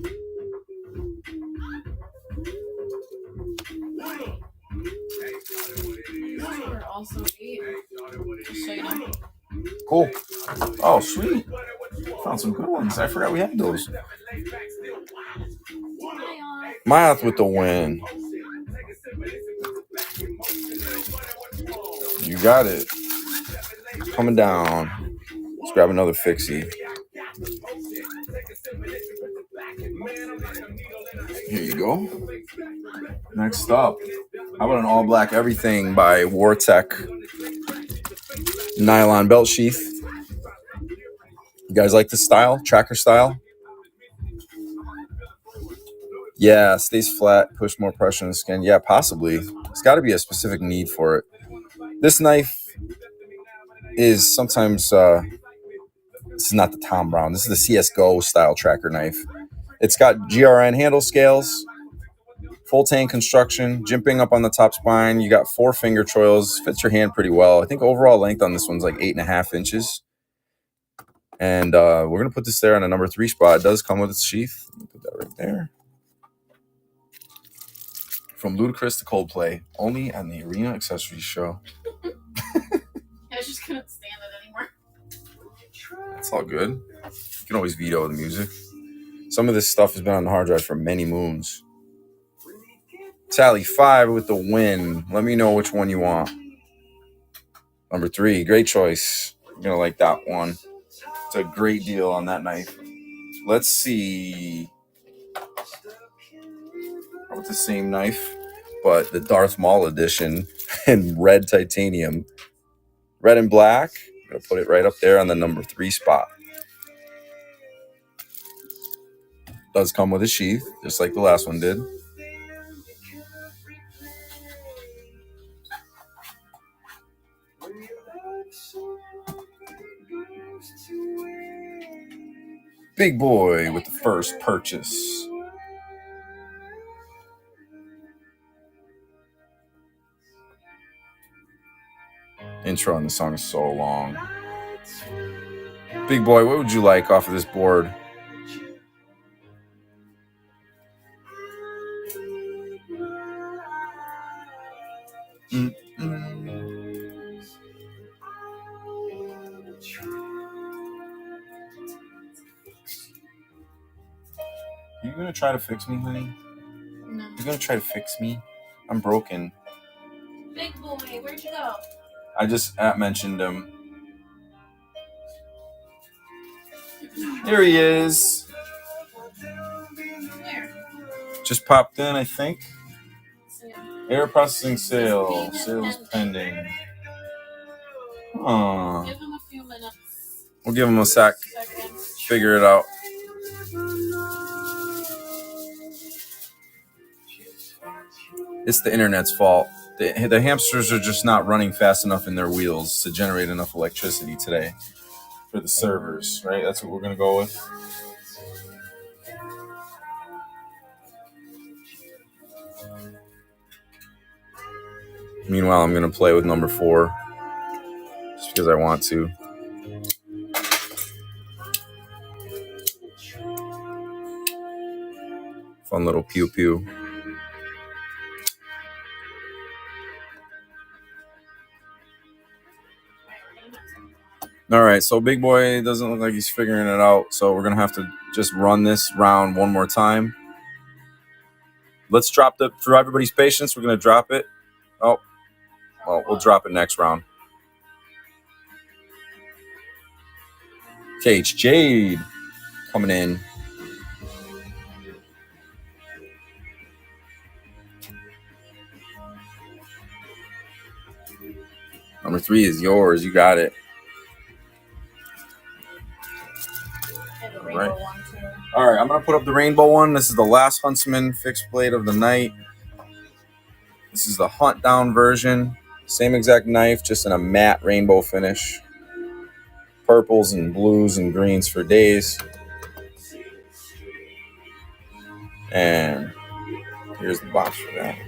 Cool. Oh, sweet. Found some good ones. I forgot we had those. Mayoth with the win. You got it. Coming down. Let's grab another fixie. Here you go. Next up, how about an all black everything by Wartech nylon belt sheath? You guys like this style? Tracker style? Yeah, stays flat, push more pressure on the skin. Yeah, possibly. It's got to be a specific need for it. This knife is sometimes, this is not the Tom Brown. This is the CSGO style tracker knife. It's got GRN handle scales, full tank construction, jimping up on the top spine. You got 4 finger choils. Fits your hand pretty well. I think overall length on this one's like 8.5 inches. And we're going to put this there on a number 3 spot. It does come with its sheath. Put that right there. From Ludacris to Coldplay, only on the Arena Accessories Show. I just couldn't stand it anymore. It's all good. You can always veto the music. Some of this stuff has been on the hard drive for many moons. Tally 5 with the win. Let me know which one you want. Number 3, great choice. You're going to like that one. It's a great deal on that knife. Let's see. With the same knife, but the Darth Maul edition in red titanium. Red and black. I'm going to put it right up there on the number 3 spot. Does come with a sheath, just like the last one did. Big boy with the first purchase. Intro on the song is so long. Big boy, what would you like off of this board? Are you gonna try to fix me, honey? No. You're gonna try to fix me? I'm broken. Big boy, where'd you go? I just mentioned him. Here he is. Where? Just popped in, I think. Air processing sale. Sales pending. Oh. Give him a few minutes. We'll give him a sec. Figure it out. It's the internet's fault. The hamsters are just not running fast enough in their wheels to generate enough electricity today for the servers, right? That's what we're going to go with. Meanwhile, I'm going to play with number 4 just because I want to. Fun little pew pew. All right, so Big Boy doesn't look like he's figuring it out, so we're going to have to just run this round one more time. Let's drop for everybody's patience, we're going to drop it. Oh, well, we'll drop it next round. KH Jade coming in. Number 3 is yours. You got it. Right. All right, I'm going to put up the rainbow one. This is the last Huntsman fixed blade of the night. This is the hunt down version. Same exact knife, just in a matte rainbow finish. Purples and blues and greens for days. And here's the box for that.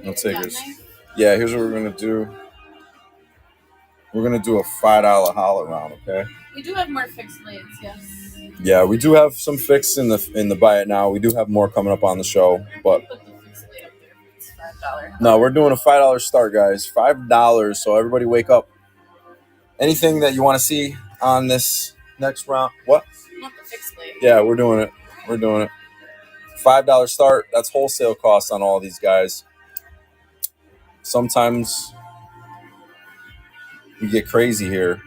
Let's take this. Yeah, here's what we're going to do. We're going to do a $5 holler round, okay? We do have more fixed blades, yes. Yeah, we do have some fixed in the buy it now. We do have more coming up on the show, but Put the fixed blade up there. It's $5. no, we're doing a $5 start, guys. $5. So everybody wake up. Anything that you want to see on this next round? What? Not the fixed blade. Yeah, we're doing it. We're doing it. $5 start. That's wholesale cost on all these guys. Sometimes we get crazy here.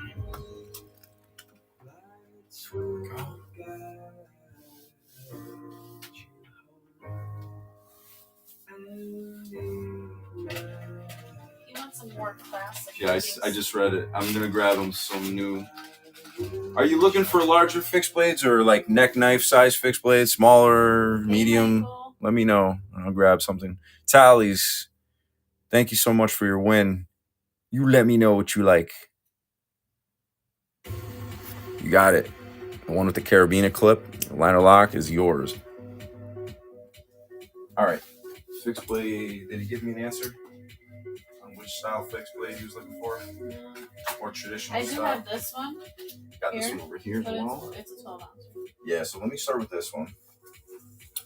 More classic. Yeah, I just read it. I'm gonna grab them some new. Are you looking for larger fixed blades or like neck knife size fixed blades, smaller, medium? Let me know. I'll grab something. Tallies, thank you so much for your win. You let me know what you like. You got it. The one with the carabiner clip, the liner lock is yours. All right. Fixed blade. Did he give me an answer? Which style fixed blade he was looking for? More traditional style. I do have this one. Got this one over here as well. It's a 12 ounce. Yeah, so let me start with this one.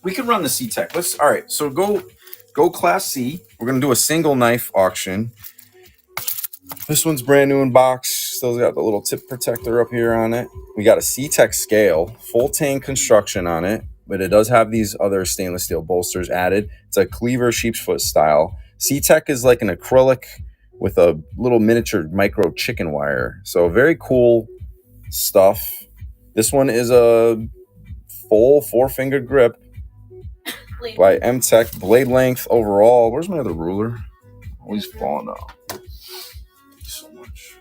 We can run the C-Tech. All right, so go Class C. We're gonna do a single knife auction. This one's brand new in box. Still got the little tip protector up here on it. We got a C-Tech scale, full tang construction on it, but it does have these other stainless steel bolsters added. It's a cleaver sheep's foot style. C-Tech is like an acrylic with a little miniature micro chicken wire. So very cool stuff. This one is a full 4-finger grip by M-Tech. Blade length overall. Where's my other ruler? Always falling off. So much.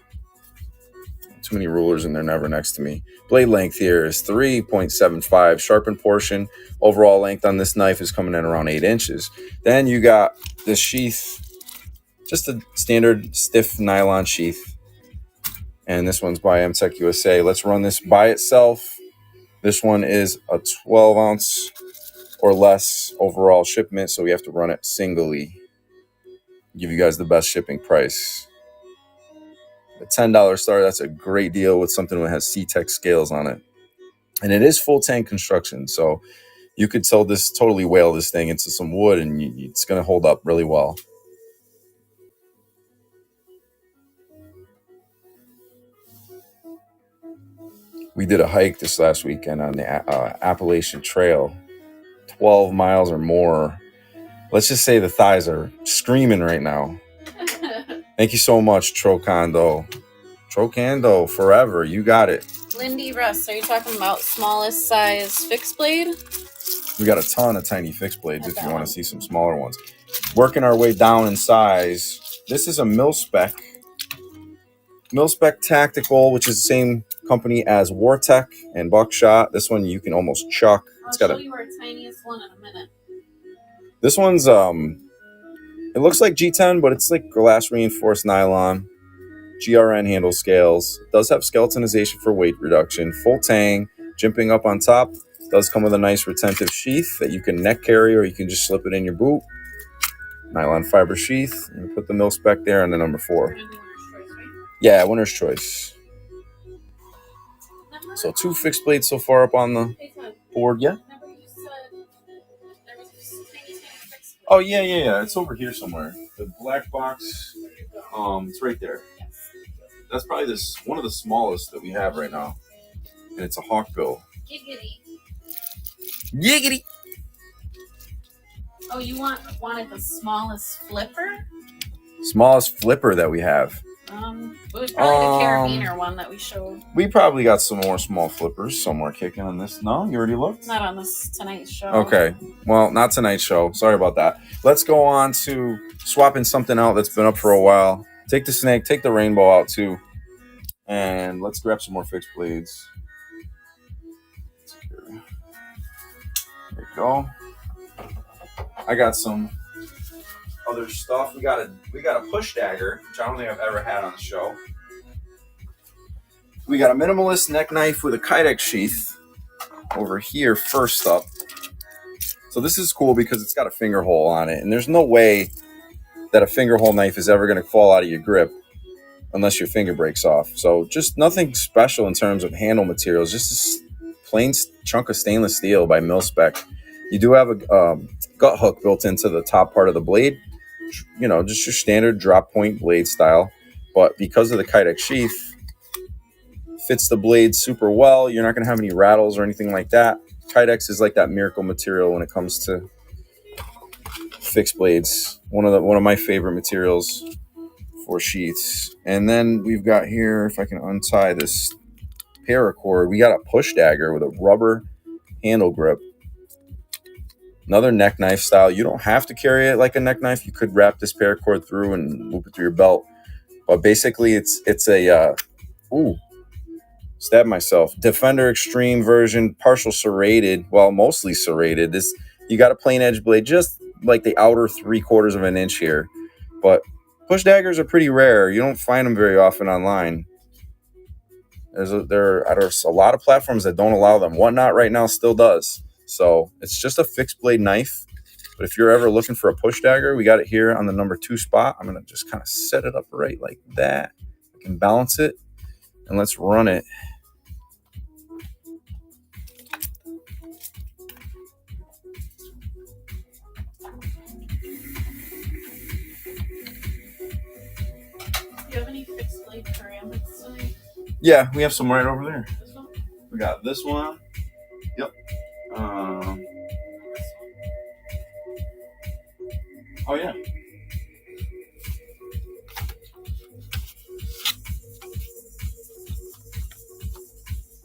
Too many rulers and they're never next to me. Blade length here is 3.75. Sharpened portion. Overall length on this knife is coming in around 8 inches. Then you got this sheath. Just a standard stiff nylon sheath. And this one's by M-Tech USA. Let's run this by itself. This one is a 12 ounce or less overall shipment, so we have to run it singly. Give you guys the best shipping price. A $10 start, that's a great deal with something that has C-Tech scales on it. And it is full tank construction, so you could totally whale this thing into some wood and it's going to hold up really well. We did a hike this last weekend on the Appalachian Trail, 12 miles or more. Let's just say the thighs are screaming right now. Thank you so much, Trocando. Trocando, forever. You got it. Lindy Russ, are you talking about smallest size fixed blade? We got a ton of tiny fixed blades if you want to see some smaller ones. Working our way down in size. This is a Mil-Spec Tactical, which is the same company as Wartech and Buckshot. This one you can almost chuck. I'll show you our tiniest one in a minute. This one's it looks like G10, but it's like glass reinforced nylon. GRN handle scales. Does have skeletonization for weight reduction. Full tang, jimping up on top. Does come with a nice retentive sheath that you can neck carry or you can just slip it in your boot. Nylon fiber sheath. And put the Mil-Spec there on the number 4. Yeah, winner's choice. So 2 fixed blades so far up on the board. Yeah. Oh yeah. It's over here somewhere. The black box. It's right there. That's probably one of the smallest that we have right now, and it's a hawkbill. Giggity. Oh, you wanted the smallest flipper? Smallest flipper that we have. It was probably the carabiner one that we showed. We probably got some more small flippers somewhere kicking on this. No, you already looked? Not on this tonight's show. Okay. Well, not tonight's show. Sorry about that. Let's go on to swapping something out that's been up for a while. Take the snake, take the rainbow out too. And let's grab some more fixed blades. There you go. I got some other stuff. We got a push dagger, which I don't think I've ever had on the show. We got a minimalist neck knife with a Kydex sheath over here first up. So this is cool because it's got a finger hole on it, and there's no way that a finger hole knife is ever going to fall out of your grip unless your finger breaks off. So just nothing special in terms of handle materials, just a plain chunk of stainless steel by Mil-Spec. You do have a gut hook built into the top part of the blade, you know, just your standard drop point blade style. But because of the Kydex sheath, fits the blade super well. You're not going to have any rattles or anything like that. Kydex is like that miracle material when it comes to fixed blades. One of my favorite materials for sheaths. And then we've got here, if I can untie this paracord, we got a push dagger with a rubber handle grip. Another neck knife style. You don't have to carry it like a neck knife. You could wrap this paracord through and loop it through your belt. But basically, it's a stab myself. Defender Extreme version, partial serrated, well, mostly serrated. This, you got a plain edge blade, just like the outer 3/4 of an inch here. But push daggers are pretty rare. You don't find them very often online. There are a lot of platforms that don't allow them. Whatnot right now still does. So it's just a fixed blade knife. But if you're ever looking for a push dagger, we got it here on the number 2 spot. I'm going to just kind of set it up right like that. I can balance it, and let's run it. Do you have any fixed blade ceramics tonight? Yeah, we have some right over there. This one? We got this one. Yep. Oh, yeah.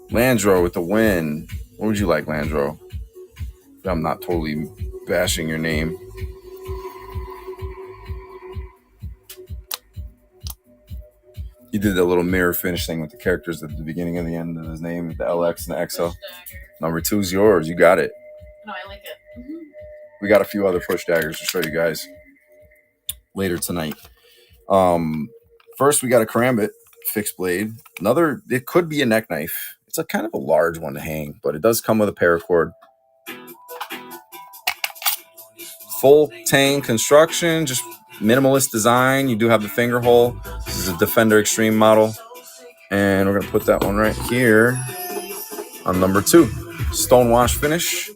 Landro with the win. What would you like, Landro? I'm not totally bashing your name. He did that little mirror finish thing with the characters at the beginning and the end of his name, the LX and the XL. Number 2 is yours. You got it. No, I like it. Mm-hmm. We got a few other push daggers to show you guys later tonight. First, we got a Karambit fixed blade. It could be a neck knife. It's a kind of a large one to hang, but it does come with a paracord. Full tang construction, just minimalist design. You do have the finger hole. This is a Defender Extreme model. And we're going to put that one right here on number 2. Stonewash finish.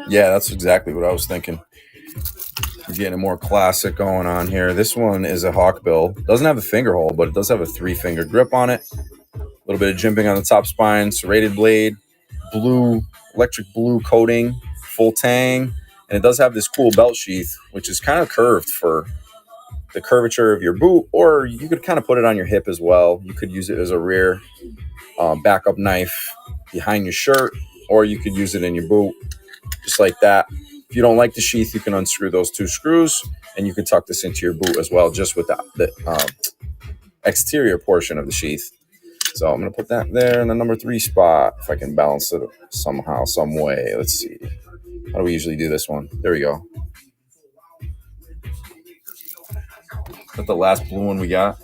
Yeah, that's exactly what I was thinking. We're getting a more classic going on here. This one is a Hawkbill. Doesn't have a finger hole, but it does have a 3-finger grip on it. A little bit of jimping on the top spine, serrated blade, electric blue coating, full tang, and it does have this cool belt sheath, which is kind of curved for the curvature of your boot, or you could kind of put it on your hip as well. You could use it as a rear backup knife behind your shirt, or you could use it in your boot, just like that. If you don't like the sheath, you can unscrew those 2 screws, and you can tuck this into your boot as well, just with the exterior portion of the sheath. So I'm going to put that there in the number 3 spot, if I can balance it somehow, some way. Let's see. How do we usually do this one? There we go. Is that the last blue one we got?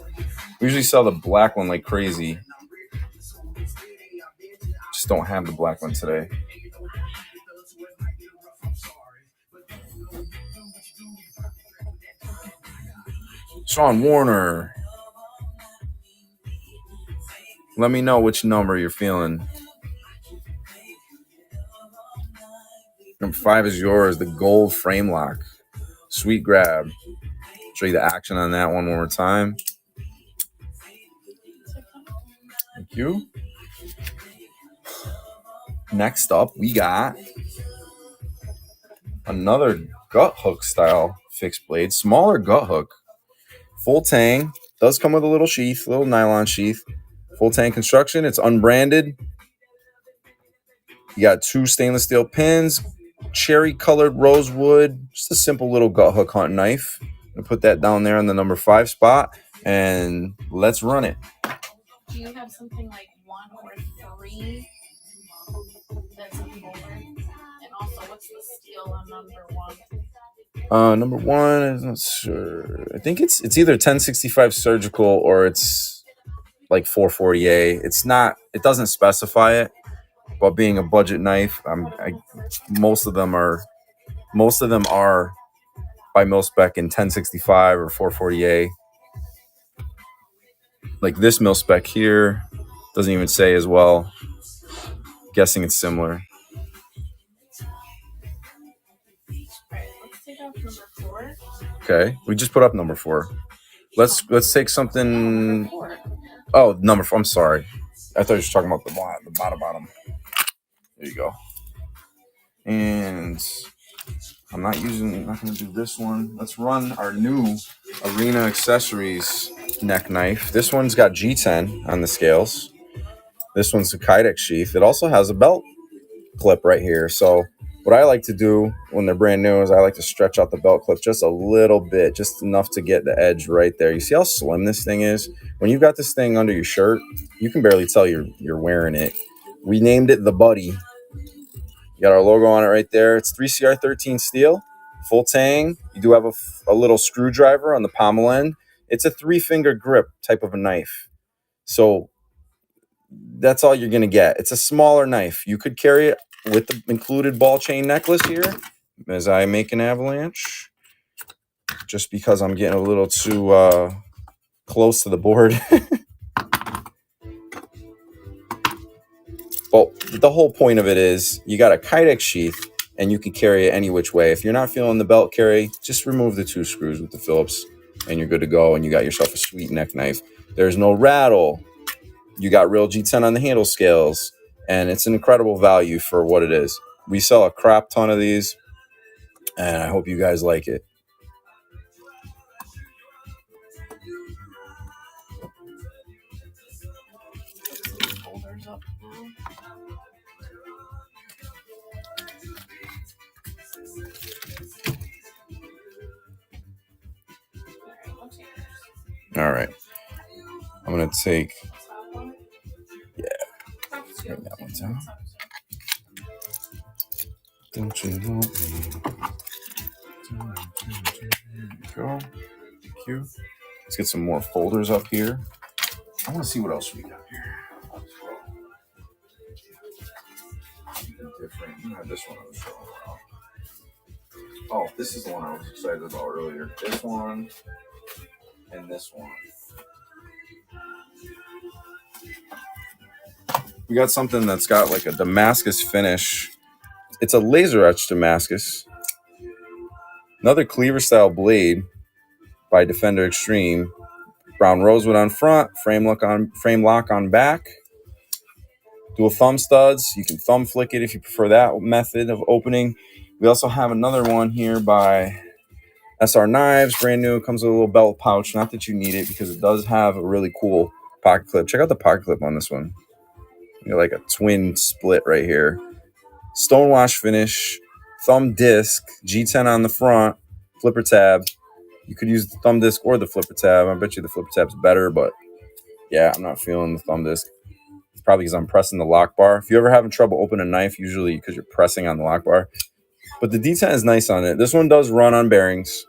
We usually sell the black one like crazy. Just don't have the black one today. Sean Warner. Let me know which number you're feeling. Number 5 is yours, the gold frame lock. Sweet grab. Show you the action on that one more time. Thank you. Next up, we got another gut hook style fixed blade, smaller gut hook, full tang. Does come with a little sheath, little nylon sheath. Full tang construction. It's unbranded. You got 2 stainless steel pins, cherry colored rosewood, just a simple little gut hook hunt knife. I'm gonna put that down there on the number 5 spot, and let's run it. Do you have something like 1 or 3 that's a folder? And also, what's the steel on number 1? Number 1 is not sure. I think it's either 1065 surgical or it's like 440A. It's not. It doesn't specify it. But being a budget knife, most of them are by mil spec in 1065 or 440A. Like this mil spec here doesn't even say as well. Guessing it's similar. Alright, let's take off number 4. Okay, we just put up number 4. Let's take something. Number 4. Oh, number 4. I'm sorry. I thought you were talking about the bottom. There you go. And I'm not going to do this one. Let's run our new Arena Accessories neck knife. This one's got G10 on the scales. This one's a Kydex sheath. It also has a belt clip right here. So what I like to do when they're brand new is I like to stretch out the belt clip just a little bit, just enough to get the edge right there. You see how slim this thing is? When you've got this thing under your shirt, you can barely tell you're wearing it. We named it the Buddy. You got our logo on it right there. It's 3CR13 steel, full tang. You do have a little screwdriver on the pommel end. It's a 3-finger grip type of a knife. So that's all you're going to get. It's a smaller knife. You could carry it with the included ball chain necklace here as I make an avalanche. Just because I'm getting a little too close to the board. But the whole point of it is you got a Kydex sheath and you can carry it any which way. If you're not feeling the belt carry, just remove the 2 screws with the Phillips and you're good to go, and you got yourself a sweet neck knife. There's no rattle. You got real G10 on the handle scales, and it's an incredible value for what it is. We sell a crap ton of these, and I hope you guys like it. Folders up now. All right. I'm going to take... Yeah. Bring that one down. Don't you know? There you go. Thank you. Let's get some more folders up here. I want to see what else we got here. Different. This one I was showing around. Oh, this is the one I was excited about earlier. This one and this one. We got something that's got like a Damascus finish. It's a laser etched Damascus. Another cleaver style blade by Defender Extreme. Brown rosewood on front, frame lock on back. Dual thumb studs. You can thumb flick it if you prefer that method of opening. We also have another one here by SR Knives, brand new. Comes with a little belt pouch. Not that you need it because it does have a really cool pocket clip. Check out the pocket clip on this one. You like a twin split right here. Stonewash finish, thumb disc, G10 on the front, flipper tab. You could use the thumb disc or the flipper tab. I bet you the flipper tab's better, but yeah, I'm not feeling the thumb disc. It's probably because I'm pressing the lock bar. If you're ever having trouble opening a knife, usually because you're pressing on the lock bar. But the D10 is nice on it. This one does run on bearings.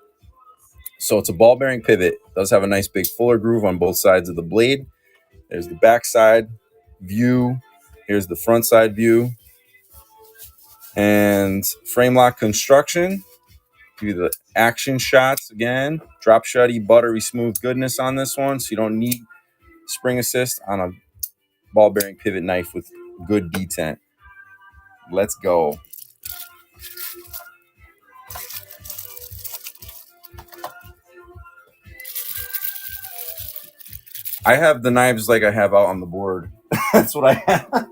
So it's a ball bearing pivot. It does have a nice big fuller groove on both sides of the blade. There's the back side view. Here's the front side view. And frame lock construction. Give you the action shots again. Drop shutty, buttery smooth goodness on this one. So you don't need spring assist on a ball bearing pivot knife with good detent. Let's go. I have the knives like I have out on the board. That's what I have.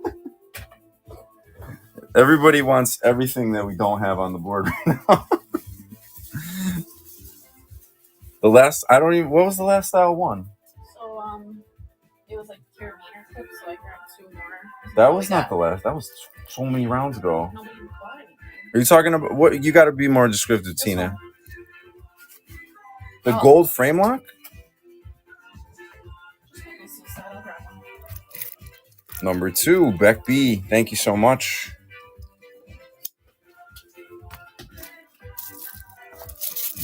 Everybody wants everything that we don't have on the board right now. What was the last style one? So, it was like carabiner clip, so I grabbed 2 more. That was not the last. That was so many rounds ago. Nobody bought anything. Are you talking about what? You got to be more descriptive, Tina. one. The gold frame lock? This is that, I'll grab one. Number 2, Beck B. Thank you so much.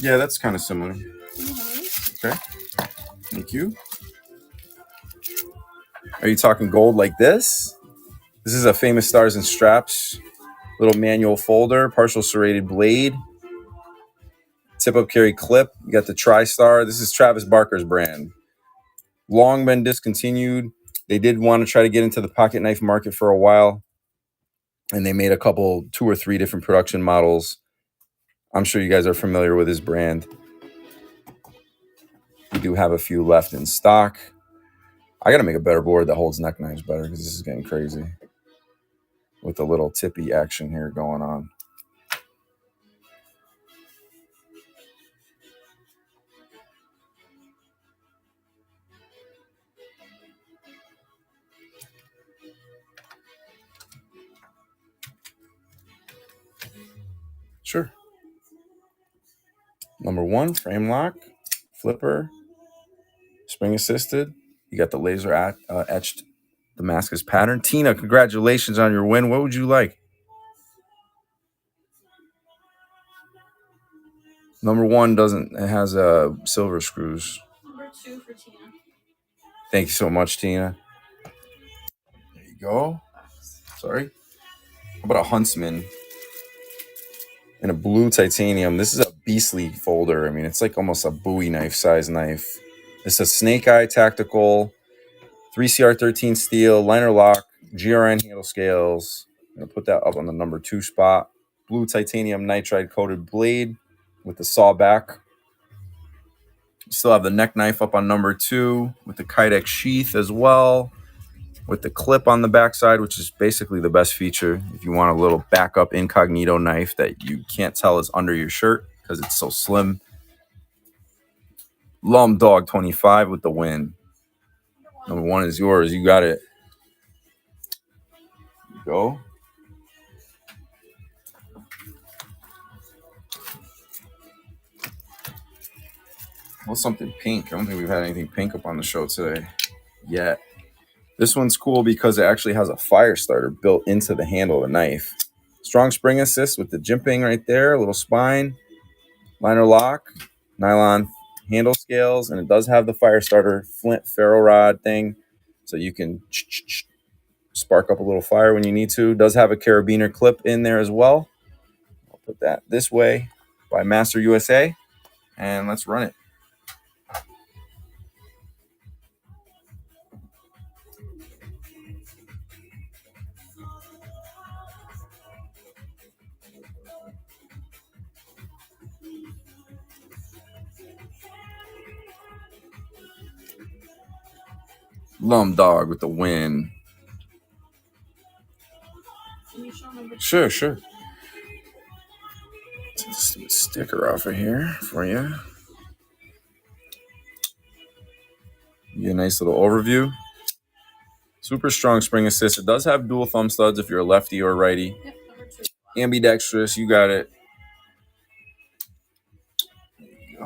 Yeah, that's kind of similar. Okay. Thank you. Are you talking gold like this? This is a Famous Stars and Straps little manual folder, partial serrated blade, tip-up carry clip. You got the TriStar. This is Travis Barker's brand. Long been discontinued. They did want to try to get into the pocket knife market for a while, and they made a couple, 2 or 3 different production models. I'm sure you guys are familiar with his brand. We do have a few left in stock. I got to make a better board that holds neck knives better because this is getting crazy with the little tippy action here going on. Sure. Number 1, frame lock, flipper, spring assisted. You got the laser etched Damascus pattern. Tina, congratulations on your win. What would you like? Number 1 doesn't. It has silver screws. Number 2 for Tina. Thank you so much, Tina. There you go. Sorry. How about a Huntsman in a blue titanium? This is a beastly folder. I mean, it's like almost a Bowie knife size knife. It's a Snake Eye Tactical 3CR13 steel, liner lock, GRN handle scales. I'm going to put that up on the number 2 spot. Blue titanium nitride coated blade with the saw back. Still have the neck knife up on number 2 with the Kydex sheath as well, with the clip on the backside, which is basically the best feature if you want a little backup incognito knife that you can't tell is under your shirt because it's so slim. Lum Dog 25 with the win. Number 1 is yours. You got it. There you go. Well, something pink. I don't think we've had anything pink up on the show today yet. This one's cool because it actually has a fire starter built into the handle of the knife. Strong spring assist with the jimping right there, a little spine, liner lock, nylon handle scales, and it does have the fire starter flint ferro rod thing, so you can spark up a little fire when you need to. It does have a carabiner clip in there as well. I'll put that this way by Master USA, and let's run it. Lum Dog with the win. Can you show number 2? Sure. Take the stupid sticker off of here for you. Give you a nice little overview. Super strong spring assist. It does have dual thumb studs if you're a lefty or a righty. Yep, number 2. Ambidextrous, you got it. There you go.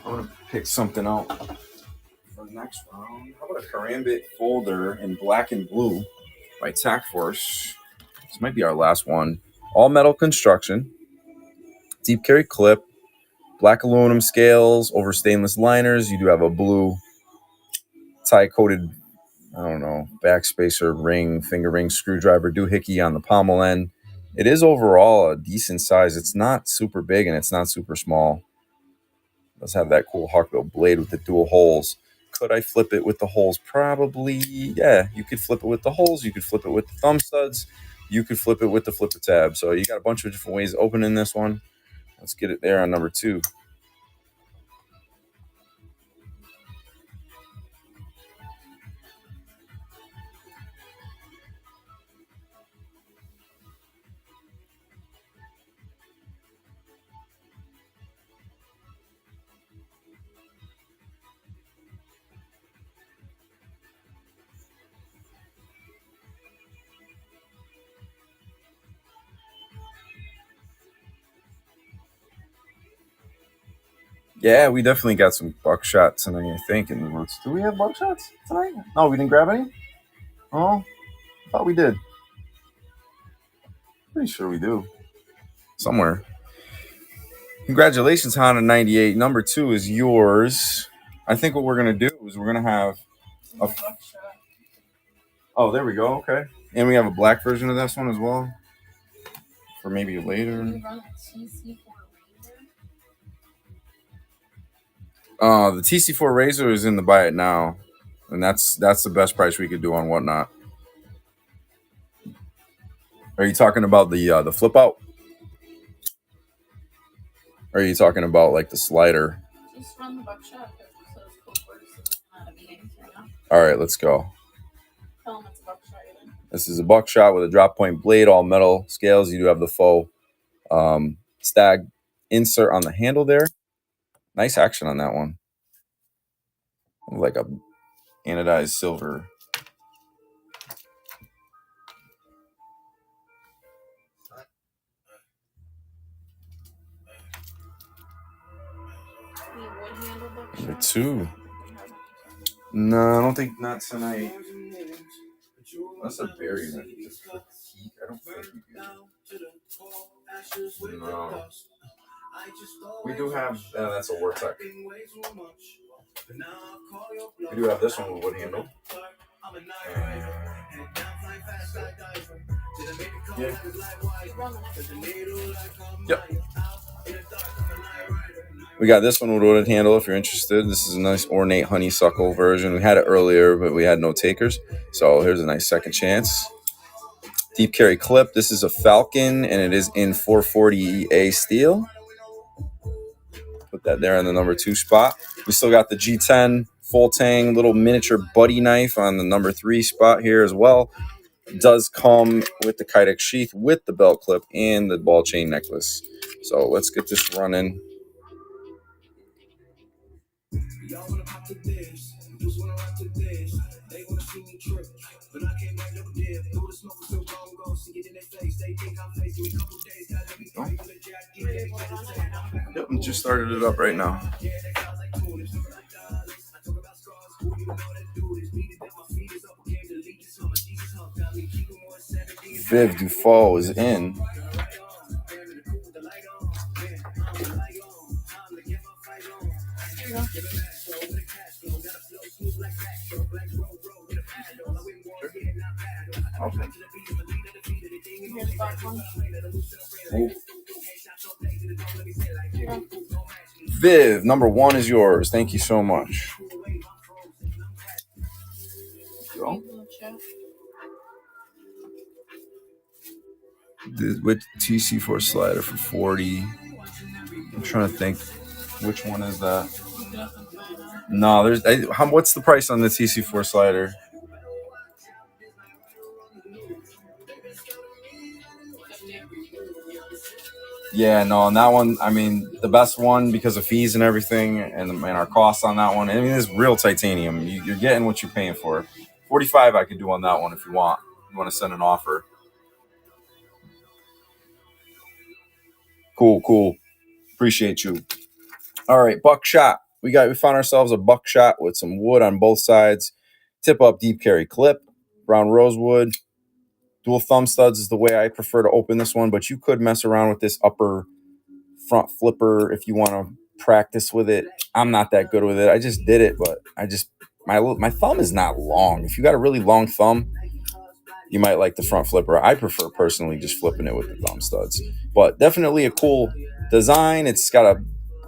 I'm going to pick something out for the next round. How about a Karambit folder in black and blue by Tac Force? This might be our last one. All metal construction, deep carry clip, black aluminum scales over stainless liners. You do have a blue tie-coated, backspacer ring, finger ring screwdriver doohickey on the pommel end. It is overall a decent size. It's not super big and it's not super small. It does have that cool Hawkbill blade with the dual holes. Could I flip it with the holes? Probably, yeah. You could flip it with the holes. You could flip it with the thumb studs. You could flip it with the flipper tab. So you got a bunch of different ways of opening this one. Let's get it there on number 2. Yeah, we definitely got some buckshot tonight, I think, in the woods. Do we have buckshots tonight? No, we didn't grab any? Oh, I thought we did. Pretty sure we do. Somewhere. Congratulations, Honda 98. Number 2 is yours. I think what we're going to do is we're going to have a... Oh, there we go. Okay. And we have a black version of this one as well. For maybe later. Can you run a TC4 The TC4 Razor is in the buy it now. And that's the best price we could do on Whatnot. Are you talking about the flip out? Or are you talking about like the slider? Just run the buckshot. All right, let's go. Tell them it's a buckshot. This is a buckshot with a drop point blade, all metal scales. You do have the faux stag insert on the handle there. Nice action on that one. Like a anodized silver. Number 2. No, I don't think not tonight. That's a berry. I don't think we do. No. We do have, that's a Vortex. We do have this one with wood handle. Yeah. Yep. We got this one with wood handle if you're interested. This is a nice ornate honeysuckle version. We had it earlier, but we had no takers. So here's a nice second chance. Deep carry clip. This is a Falcon, and it is in 440A steel. Put that there in the number 2 spot. We still got the G10 full tang little miniature buddy knife on the number 3 spot here as well. It does come with the Kydex sheath with the belt clip and the ball chain necklace. So let's get this running. Yep, just started it up right now. Viv Dufault is in. Okay. Viv, number 1 is yours. Thank you so much. Go. With TC4 slider for 40. I'm trying to think, which one is that? No, what's the price on the TC4 slider? Yeah, no, on that one, I mean, the best one because of fees and everything and our costs on that one. I mean, it's real titanium. You're getting what you're paying for. 45 I could do on that one if you want. You want to send an offer. Cool. Appreciate you. All right, buckshot. We found ourselves a buckshot with some wood on both sides. Tip up deep carry clip, brown rosewood. Dual thumb studs is the way I prefer to open this one, but you could mess around with this upper front flipper if you want to practice with it. I'm not that good with it. I just did it, but my thumb is not long. If you got a really long thumb, you might like the front flipper. I prefer personally just flipping it with the thumb studs, but definitely a cool design. It's got a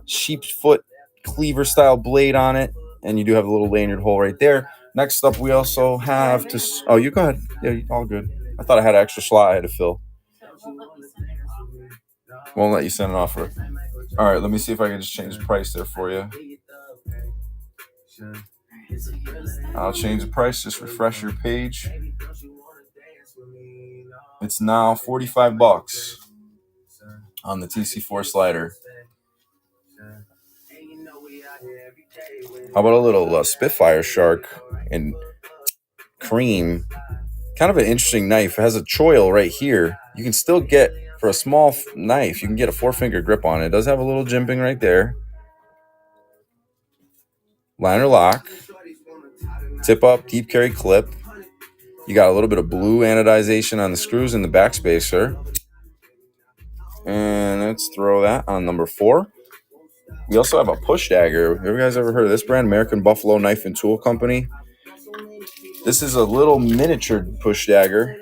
sheep's foot cleaver style blade on it, and you do have a little lanyard hole right there. Next up, we also have you go ahead. Yeah, all good. I thought I had an extra slot I had to fill. Won't let you send an offer. All right, let me see if I can just change the price there for you. I'll change the price. Just refresh your page. It's now $45 on the TC4 slider. How about a little Spitfire Shark and cream? Kind of an interesting knife. It has a choil right here. You can still get, for a small knife, you can get a 4-finger grip on it. It does have a little jimping right there. liner lock, tip up, deep carry clip. You got a little bit of blue anodization on the screws in the back spacer. And let's throw that on number 4. We also have a push dagger. Have you guys ever heard of this brand? American Buffalo Knife and Tool Company. This is a little miniature push dagger.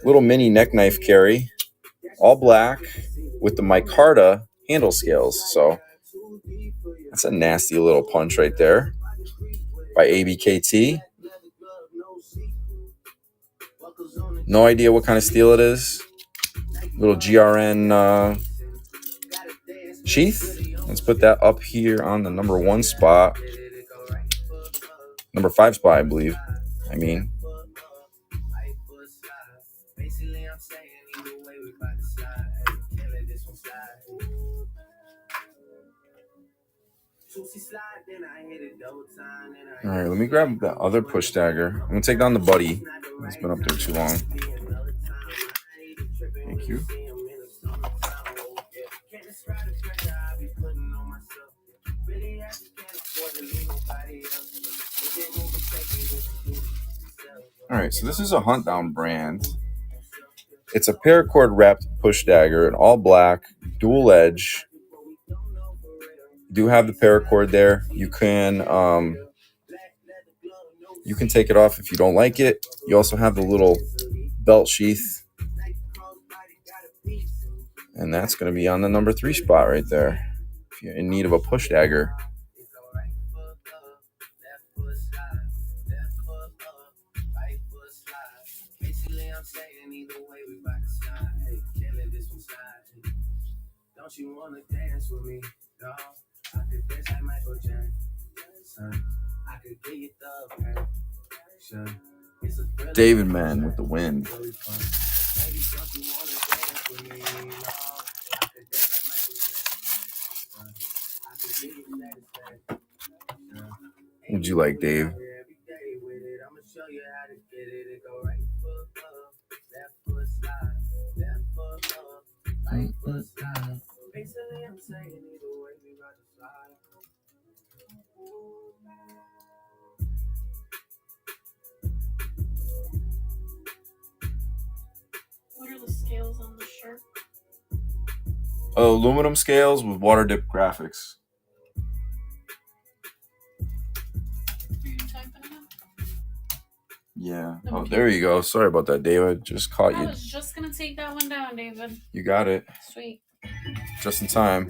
Little mini neck knife carry. All black with the micarta handle scales. So that's a nasty little punch right there by ABKT. No idea what kind of steel it is. Little GRN sheath. Let's put that up here on the number 1 spot. Number 5 spot, I believe. All right, let me grab the other push dagger. I'm going to take down the buddy. It's been up there too long. Thank you. All right, so this is a Hunt Down brand. It's a paracord wrapped push dagger in all black, dual edge. Do have the paracord there. You can take it off if you don't like it. You also have the little belt sheath, and that's going to be on the number 3 spot right there if you're in need of a push dagger. Don't you want to dance with me? No, I could dance like Michael Jackson. I could get you the David Man with the wind. What'd you like, Dave? What are the scales on the shirt? Aluminum scales with water dip graphics. Are you typing it up? Yeah. Oh, there you go. Sorry about that, Dave. I just caught you. I was just gonna take that one down, David. You got it. Sweet. Just in time.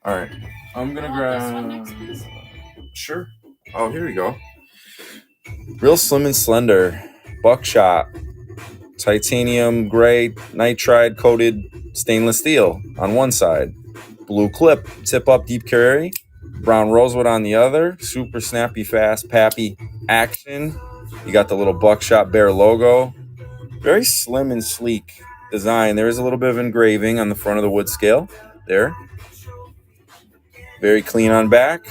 All right. I'm gonna grab this one next, please. Sure. Oh, here we go. Real slim and slender, buckshot, titanium gray nitride coated stainless steel on one side, blue clip, tip up deep carry, brown rosewood on the other. Super snappy, fast, pappy action. You got the little buckshot bear logo. Very slim and sleek design. There is a little bit of engraving on the front of the wood scale there. Very clean on back.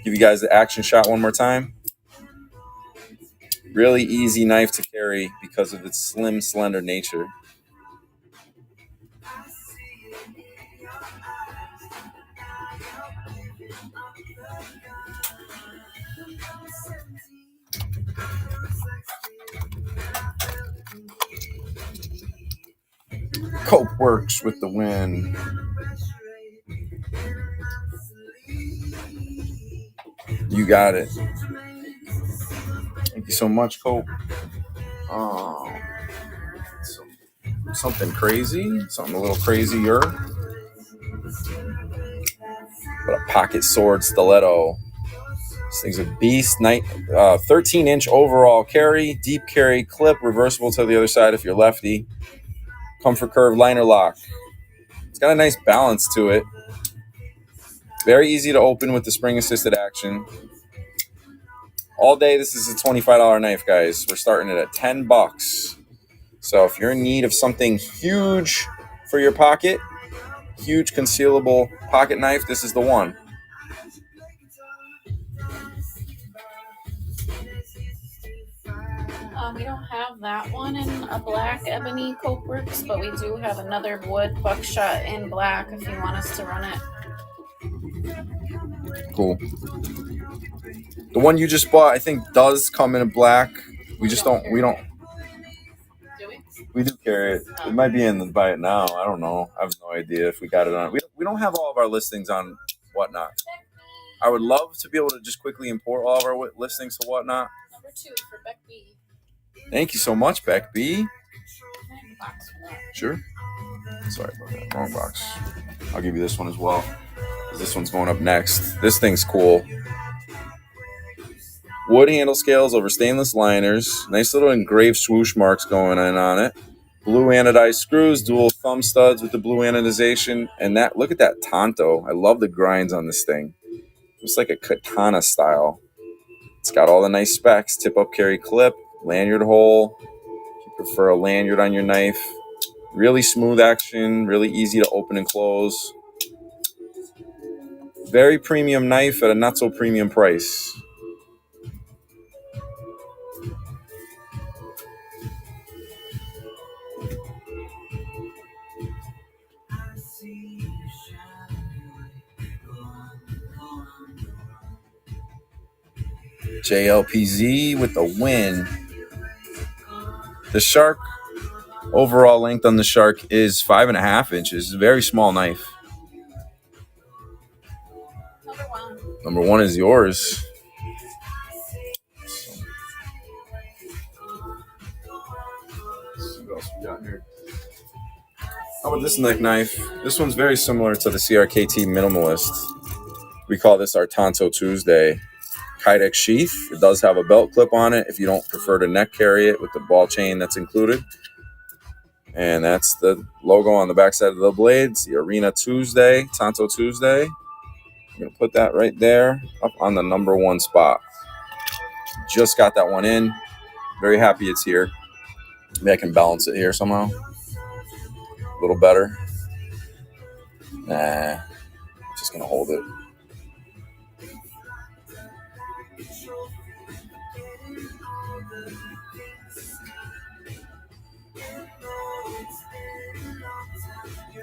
Give you guys the action shot one more time. Really easy knife to carry because of its slim, slender nature. Cope works with the wind. You got it. Thank you so much, Cope. Something crazy, something a little crazier. But a pocket sword stiletto. This thing's a beast. 13-inch overall carry, deep carry clip, reversible to the other side if you're lefty. Comfort curve liner lock. It's got a nice balance to it. Very easy to open with the spring-assisted action. All day, this is a $25 knife, guys. We're starting it at $10. So if you're in need of something huge for your pocket, huge concealable pocket knife, this is the one. We don't have that one in a black ebony Cope Works, but we do have another wood buckshot in black if you want us to run it. Cool. The one you just bought, I think, does come in a black. We just don't. We don't. Do we? We do carry it. It might be in the buy it now. I don't know. I have no idea if we got it on. We don't have all of our listings on Whatnot. I would love to be able to just quickly import all of our listings to Whatnot. Number 2 for Beck B. Thank you so much, Beck B. Box for that. Sure. Sorry about that. Wrong box. I'll give you this one as well. This one's going up next. This thing's cool. Wood handle scales over stainless liners. Nice little engraved swoosh marks going on it. Blue anodized screws, dual thumb studs with the blue anodization. And that, look at that Tonto. I love the grinds on this thing. It's like a katana style. It's got all the nice specs. Tip up carry clip, lanyard hole. If you prefer a lanyard on your knife. Really smooth action, really easy to open and close. Very premium knife at a not so premium price. JLPZ with the win. The Shark, overall length on the Shark is 5.5 inches. Very small knife. Number 1 is yours. Let's see what else we got here. How about this neck knife? This one's very similar to the CRKT Minimalist. We call this our Tonto Tuesday. Kydex sheath. It does have a belt clip on it if you don't prefer to neck carry it with the ball chain that's included. And that's the logo on the backside of the blades, the Arena Tuesday, Tonto Tuesday. I'm going to put that right there up on the number 1 spot. Just got that one in. Very happy it's here. Maybe I can balance it here somehow. A little better. Nah, just going to hold it.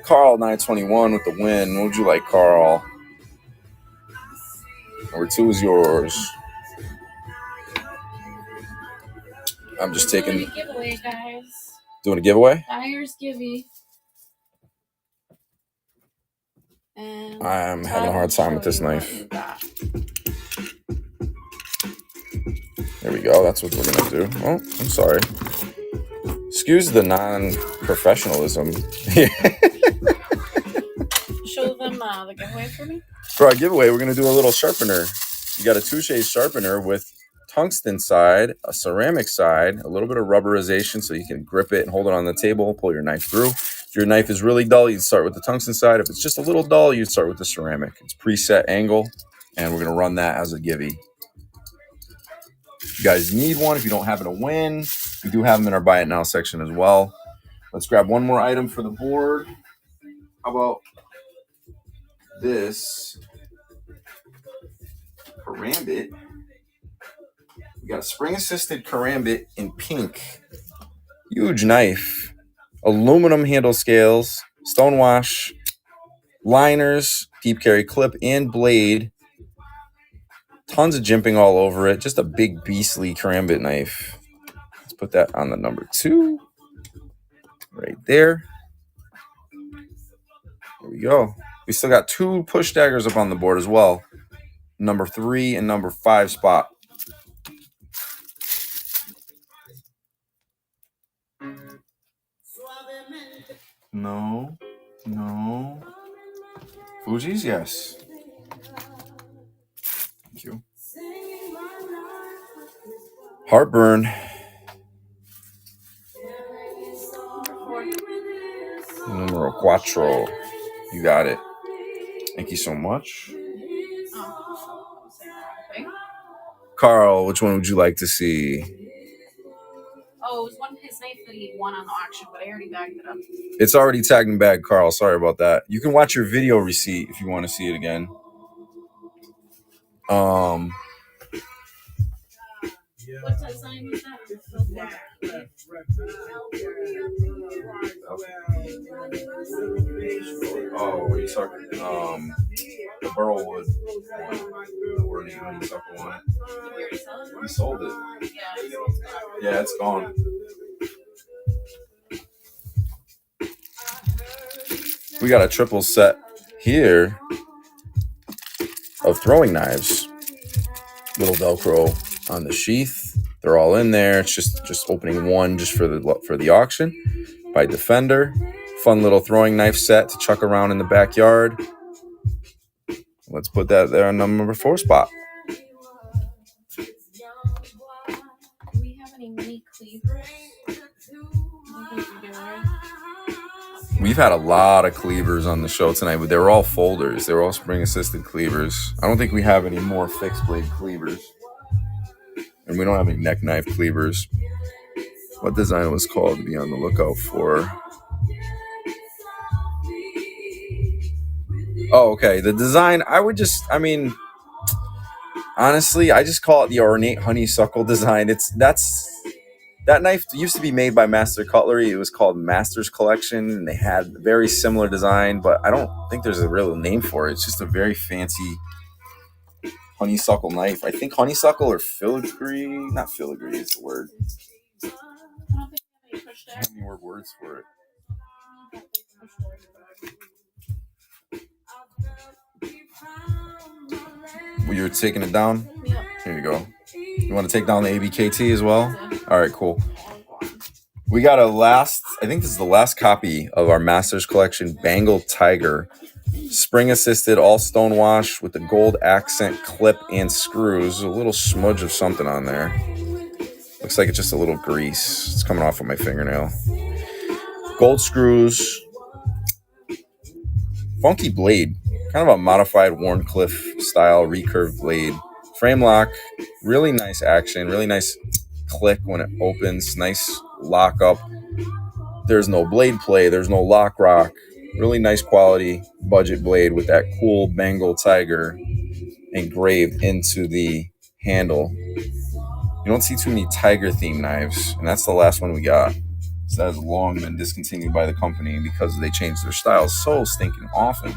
Carl 921 with the win. What would you like, Carl? Number 2 is yours. I'm just taking. Doing a giveaway, guys. Doing a giveaway? Dyer's Givey. And I'm having a hard time with this knife. There we go. That's what we're going to do. Oh, I'm sorry. Excuse the non-professionalism. Show them the giveaway for me. For our giveaway, we're going to do a little sharpener. You got a two-shade sharpener with tungsten side, a ceramic side, a little bit of rubberization so you can grip it and hold it on the table, pull your knife through. If your knife is really dull, you'd start with the tungsten side. If it's just a little dull, you'd start with the ceramic. It's preset angle, and we're going to run that as a givey. If you guys need one, if you don't have it, a win. We do have them in our Buy It Now section as well. Let's grab one more item for the board. How about this karambit? We got a spring-assisted karambit in pink. Huge knife. Aluminum handle scales, stonewash, liners, deep carry clip, and blade. Tons of jimping all over it. Just a big beastly karambit knife. Let's put that on the number 2. Right there. There we go. We still got 2 push daggers up on the board as well. Number 3 and number 5 spot. No. Fuji's, yes. Thank you. Heartburn. Numero 4. You got it. Thank you so much. Carl, which one would you like to see? Oh, it was one of his knife that he won on the auction, but I already bagged it up. It's already tagged and bagged, Carl. Sorry about that. You can watch your video receipt if you want to see it again. What design is that? Oh, what are you talking? Burlwood. Where the honeysuckle on it. We sold it. Yeah, it's gone. We got a triple set here of throwing knives. Little Velcro on the sheath. They're all in there. It's just opening one just for the auction by Defender. Fun little throwing knife set to chuck around in the backyard. Let's put that there on number 4 spot. Do we have any mini cleavers? We've had a lot of cleavers on the show tonight, but they were all folders. They were all spring-assisted cleavers. I don't think we have any more fixed blade cleavers. And we don't have any neck knife cleavers. What design was called to be on the lookout for? Oh, okay. The design, honestly, I just call it the ornate honeysuckle design. That knife used to be made by Master Cutlery. It was called Master's Collection, and they had a very similar design, but I don't think there's a real name for it. It's just a very fancy honeysuckle knife. I think honeysuckle or filigree. Not filigree is the word. I don't think we have any push I don't have any more words for it. Well, you're taking it down? Yeah. Here you go. You want to take down the ABKT as well? All right, cool. We got I think this is the last copy of our Masters Collection Bengal Tiger. Spring assisted, all stone wash with the gold accent clip and screws. A little smudge of something on there. Looks like it's just a little grease. It's coming off of my fingernail. Gold screws. Funky blade. Kind of a modified Warncliffe style recurve blade. Frame lock. Really nice action. Really nice click when it opens. Nice lock up. There's no blade play. There's no lock rock. Really nice quality budget blade with that cool Bengal Tiger engraved into the handle. You don't see too many tiger themed knives, and that's the last one we got. So that has long been discontinued by the company because they changed their styles so stinking often.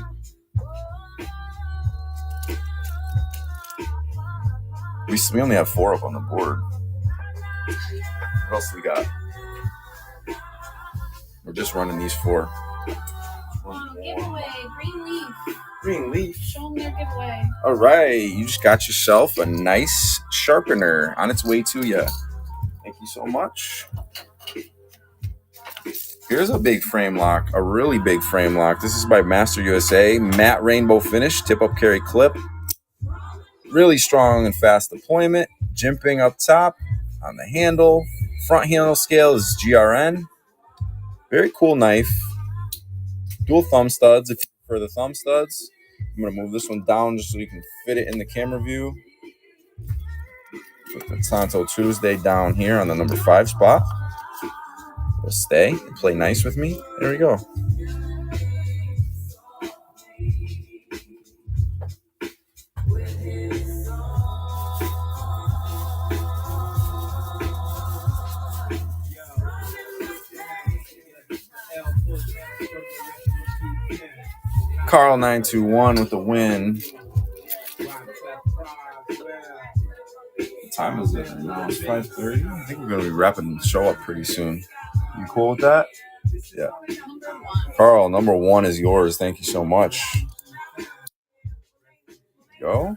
We only have 4 up on the board. What else we got? We're just running these 4. Giveaway, green leaf. Green leaf. Show them their giveaway. All right, you just got yourself a nice sharpener on its way to you. Thank you so much. Here's a big frame lock, a really big frame lock. This is by Master USA, matte rainbow finish, tip-up carry clip. Really strong and fast deployment. Jimping up top on the handle. Front handle scale is GRN. Very cool knife. Dual thumb studs if you prefer the thumb studs. I'm going to move this one down just so you can fit it in the camera view. Put the Santo Tuesday down here on the number 5 spot. It'll stay and play nice with me. There we go. Carl 921 with the win. What time is it now? It's 5:30. I think we're going to be wrapping the show up pretty soon. You cool with that? Yeah. Carl, number 1 is yours. Thank you so much. Go.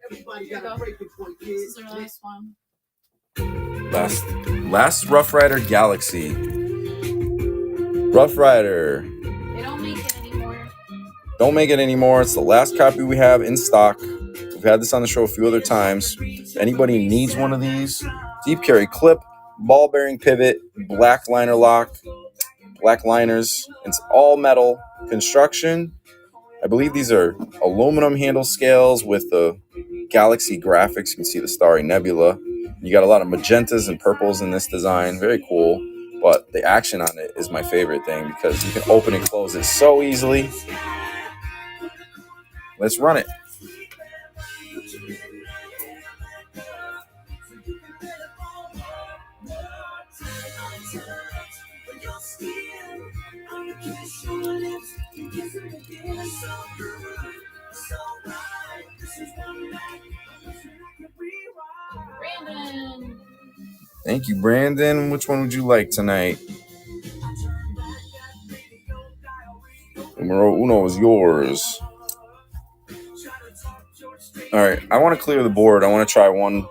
This is our last one. Last Rough Rider Galaxy. Rough Rider. They don't make it anymore. Don't make it anymore. It's the last copy we have in stock. We've had this on the show a few other times. If anybody needs one of these, deep carry clip, ball bearing pivot, black liner lock, black liners. It's all metal construction. I believe these are aluminum handle scales with the Galaxy graphics. You can see the Starry Nebula. You got a lot of magentas and purples in this design. Very cool. But the action on it is my favorite thing because you can open and close it so easily. Let's run it. Thank you, Brandon. Which one would you like tonight? Numero uno is yours. All right, I want to clear the board. I want to try one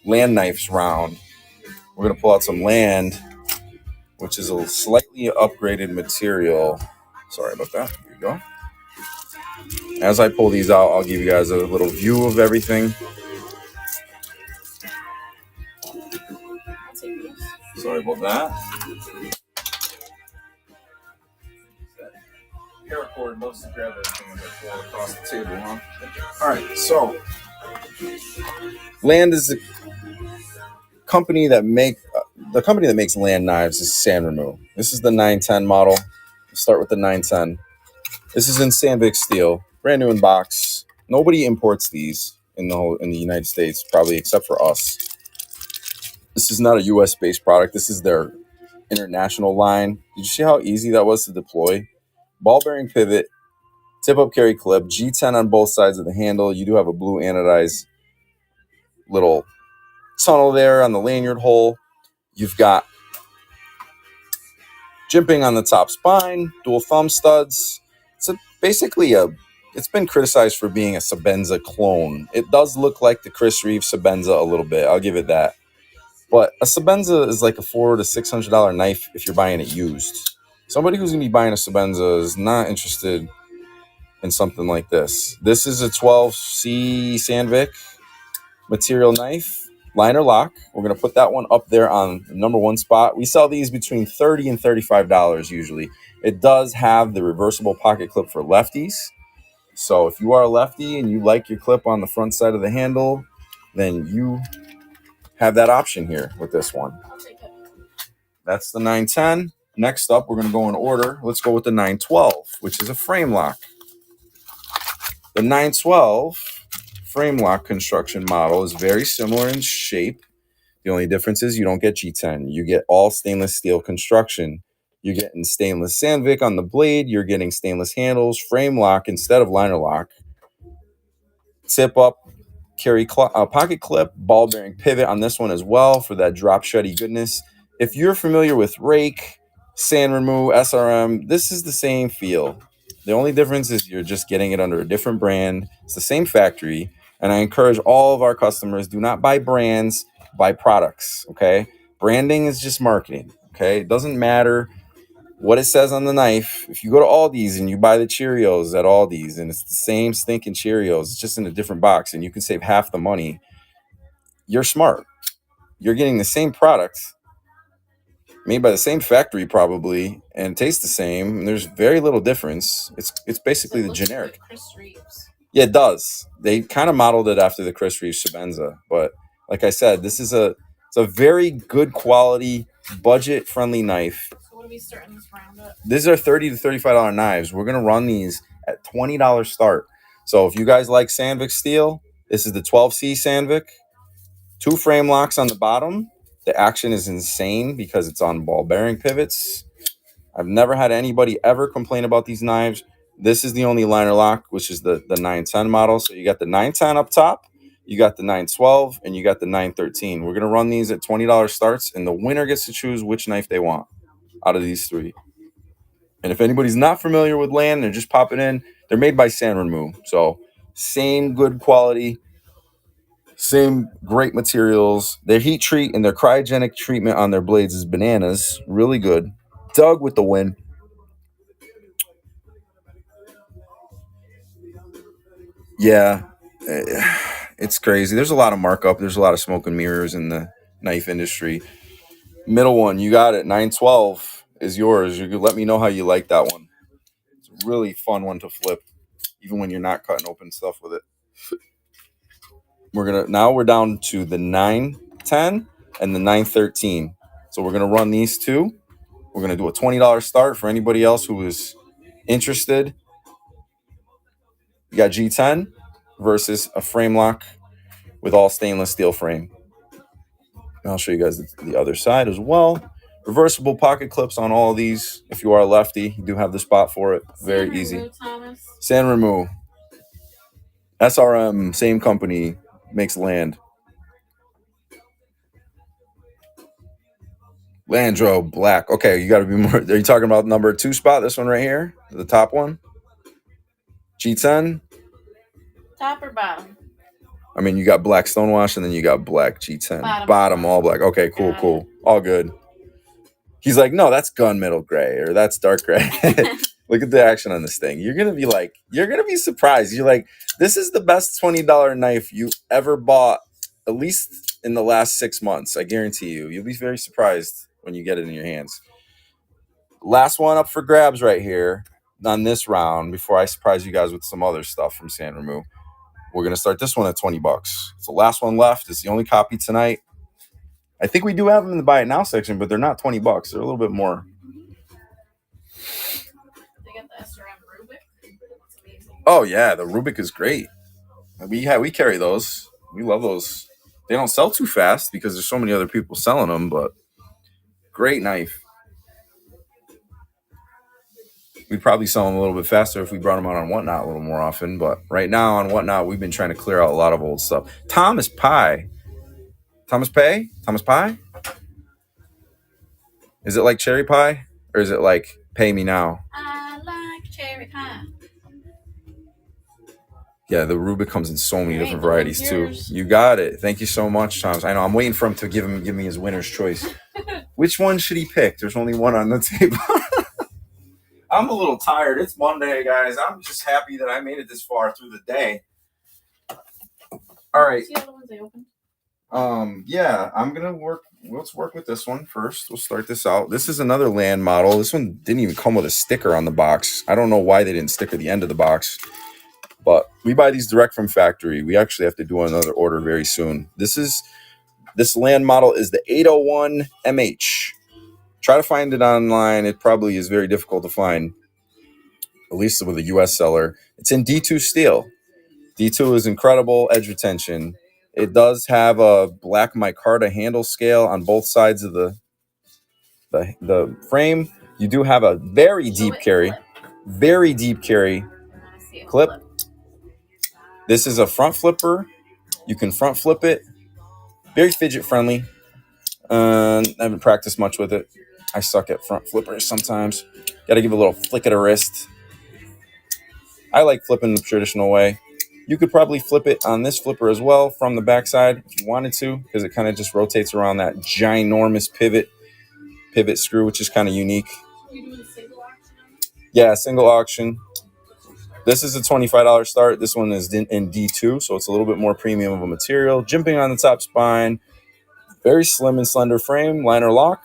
land knives round. We're going to pull out some land, which is a slightly upgraded material. Sorry about that. Here you go. As I pull these out, I'll give you guys a little view of everything. Sorry about that. Paracord loves to grab everything and pull it across the table, huh? All right, so Land is a company that makes land knives is San Remo. This is the 910 model. We'll start with the 910. This is in Sandvik steel, brand new in box. Nobody imports these in the United States, probably except for us. This is not a U.S. based product. This is their international line. Did you see how easy that was to deploy? Ball bearing pivot, tip up carry clip, G10 on both sides of the handle. You do have a blue anodized little tunnel there on the lanyard hole. You've got jimping on the top spine, dual thumb studs. It's it's been criticized for being a Sebenza clone. It does look like the Chris Reeve Sebenza a little bit. I'll give it that. But a Sebenza is like a $400 to $600 knife if you're buying it used. Somebody who's going to be buying a Sebenza is not interested in something like this. This is a 12C Sandvik material knife, liner lock. We're going to put that one up there on the number one spot. We sell these between $30 and $35 usually. It does have the reversible pocket clip for lefties. So if you are a lefty and you like your clip on the front side of the handle, then you have that option here with this one. I'll take it. That's the 910. Next up, we're going to go in order. Let's go with the 912, which is a frame lock. The 912 frame lock construction model is very similar in shape. The only difference is you don't get G10. You get all stainless steel construction. You're getting stainless Sandvik on the blade. You're getting stainless handles, frame lock instead of liner lock. Tip up, carry pocket clip, ball bearing pivot on this one as well for that drop sheddy goodness. If you're familiar with Rake, San Remo, SRM, this is the same feel. The only difference is you're just getting it under a different brand. It's the same factory. And I encourage all of our customers, do not buy brands, buy products, okay? Branding is just marketing, okay? It doesn't matter what it says on the knife. If you go to Aldi's and you buy the Cheerios at Aldi's and it's the same stinking Cheerios, it's just in a different box and you can save half the money, you're smart. You're getting the same product made by the same factory probably and tastes the same. And there's very little difference. It's basically the generic. Like Chris Reeves. Yeah, it does. They kind of modeled it after the Chris Reeve Sebenza, but like I said, it's a very good quality, budget friendly knife. So what are we starting this round at? These are $30 to $35 knives. We're gonna run these at $20 start. So if you guys like Sandvik steel, this is the 12C Sandvik. 2 frame locks on the bottom. The action is insane because it's on ball bearing pivots. I've never had anybody ever complain about these knives. This is the only liner lock, which is the 910 model. So you got the 910 up top, you got the 912, and you got the 913. We're going to run these at $20 starts, and the winner gets to choose which knife they want out of these 3. And if anybody's not familiar with Land, they're just popping in. They're made by San Remo. So same good quality, same great materials. Their heat treat and their cryogenic treatment on their blades is bananas. Really good. Doug with the win. Yeah, it's crazy. There's a lot of markup. There's a lot of smoke and mirrors in the knife industry. Middle one, you got it. 912 is yours. You could let me know how you like that one. It's a really fun one to flip, even when you're not cutting open stuff with it. We're down to the 910 and the 913. So we're gonna run these 2. We're gonna do a $20 start for anybody else who is interested. You got G10 versus a frame lock with all stainless steel frame. And I'll show you guys the other side as well. Reversible pocket clips on all of these. If you are a lefty, you do have the spot for it. Very easy. San Remo. SRM, same company, makes Land. Landro Black. Okay, you got to be more. Are you talking about number 2 spot? This one right here, the top one. G10. Top or bottom? I mean, you got black stonewash and then you got black G10. Bottom. All black. Okay, cool, Got cool. All good. He's like, no, that's gunmetal gray or that's dark gray. Look at the action on this thing. You're going to be surprised. You're like, this is the best $20 knife you ever bought, at least in the last 6 months. I guarantee you. You'll be very surprised when you get it in your hands. Last one up for grabs right here on this round before I surprise you guys with some other stuff from San Remo. We're going to start this one at $20. It's the last one left. It's the only copy tonight. I think we do have them in the buy it now section, but they're not $20. They're a little bit more. They got the SRM Rubik. That's amazing. Oh yeah, the Rubik is great. We carry those. We love those. They don't sell too fast because there's so many other people selling them, but great knife. We'd probably sell them a little bit faster if we brought them out on Whatnot a little more often, but right now on Whatnot, we've been trying to clear out a lot of old stuff. Thomas Pie. Thomas Pie? Is it like cherry pie or is it like pay me now? I like cherry pie. Yeah, the Rubik comes in so many different varieties too. You got it. Thank you so much, Thomas. I know I'm waiting for him to give me his winner's choice. Which one should he pick? There's only one on the table. I'm a little tired. It's Monday, guys. I'm just happy that I made it this far through the day. All right. See the other ones they opened? Yeah, I'm gonna work. Let's work with this one first. We'll start this out. This is another Land model. This one didn't even come with a sticker on the box. I don't know why they didn't sticker the end of the box, but we buy these direct from factory. We actually have to do another order very soon. This Land model is the 801 MH. Try to find it online. It probably is very difficult to find, at least with a US seller. It's in D2 steel. D2 is incredible edge retention. It does have a black micarta handle scale on both sides of the frame. You do have a very deep carry clip. This is a front flipper. You can front flip it. Very fidget friendly. I haven't practiced much with it. I suck at front flippers sometimes. Got to give a little flick of the wrist. I like flipping the traditional way. You could probably flip it on this flipper as well from the backside if you wanted to, because it kind of just rotates around that ginormous pivot screw, which is kind of unique. Are you doing a single auction? Yeah, single auction. This is a $25 start. This one is in D2, so it's a little bit more premium of a material. Jimping on the top spine. Very slim and slender frame, liner lock.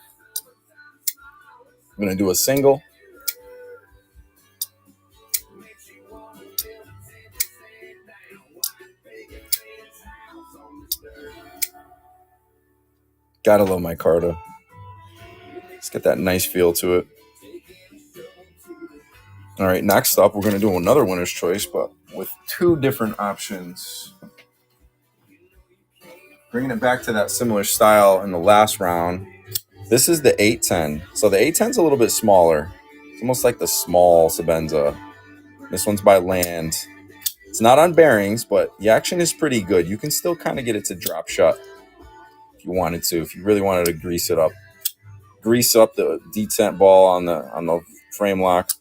I'm going to do a single. Gotta love micarta. Let's get that nice feel to it. All right, next up, we're going to do another winner's choice, but with 2 different options. Bringing it back to that similar style in the last round. This is the 810. So the 810 is a little bit smaller. It's almost like the small Sebenza. This one's by Land. It's not on bearings, but the action is pretty good. You can still kind of get it to drop shut if you wanted to, if you really wanted to grease it up. Grease up the detent ball on the frame lock.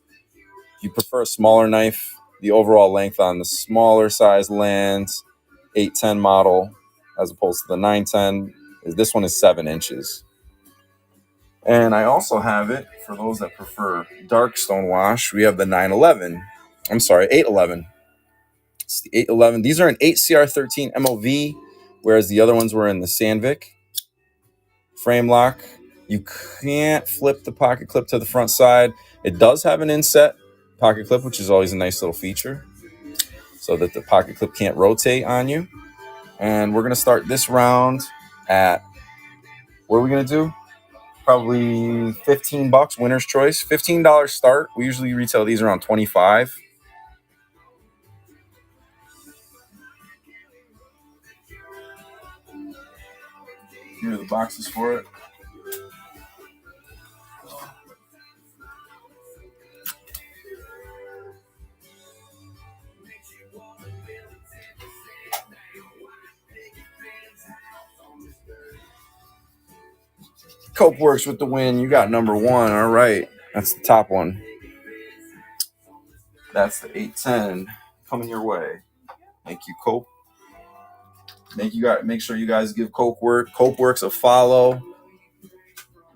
If you prefer a smaller knife, the overall length on the smaller size Land 810 model as opposed to the 910 is this one is 7 inches. And I also have it for those that prefer dark stonewash. We have the 811. It's the 811. These are an 8CR13 MOV, whereas the other ones were in the Sandvik frame lock. You can't flip the pocket clip to the front side. It does have an inset pocket clip, which is always a nice little feature, so that the pocket clip can't rotate on you. And we're going to start this round at, what are we going to do? Probably $15, winner's choice. $15 start. We usually retail these around $25. Here are the boxes for it. Cope Works with the win. You got number one. All right. That's the top one. That's the 810 coming your way. Thank you, Cope. Make sure you guys give Cope Works a follow. Am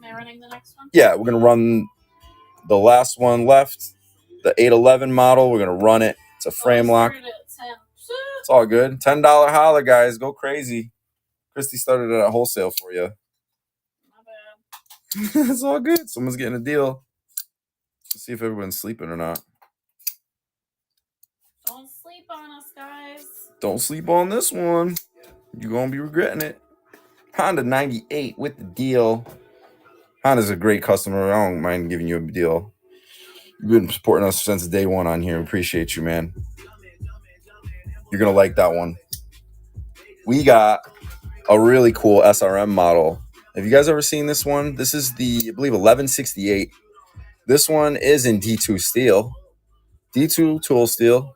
I running the next one? Yeah, we're gonna run the last one left, the 811 model. We're gonna run it. It's a frame lock. It's all good. $10 holler, guys. Go crazy. Christy started it at wholesale for you. My bad. It's all good. Someone's getting a deal. Let's see if everyone's sleeping or not. Don't sleep on us, guys. Don't sleep on this one. You're going to be regretting it. Honda 98 with the deal. Honda's a great customer. I don't mind giving you a deal. You've been supporting us since day one on here. We appreciate you, man. You're going to like that one. We got a really cool SRM model. Have you guys ever seen this one? This is the, I believe, 1168. This one is in D2 steel. D2 tool steel.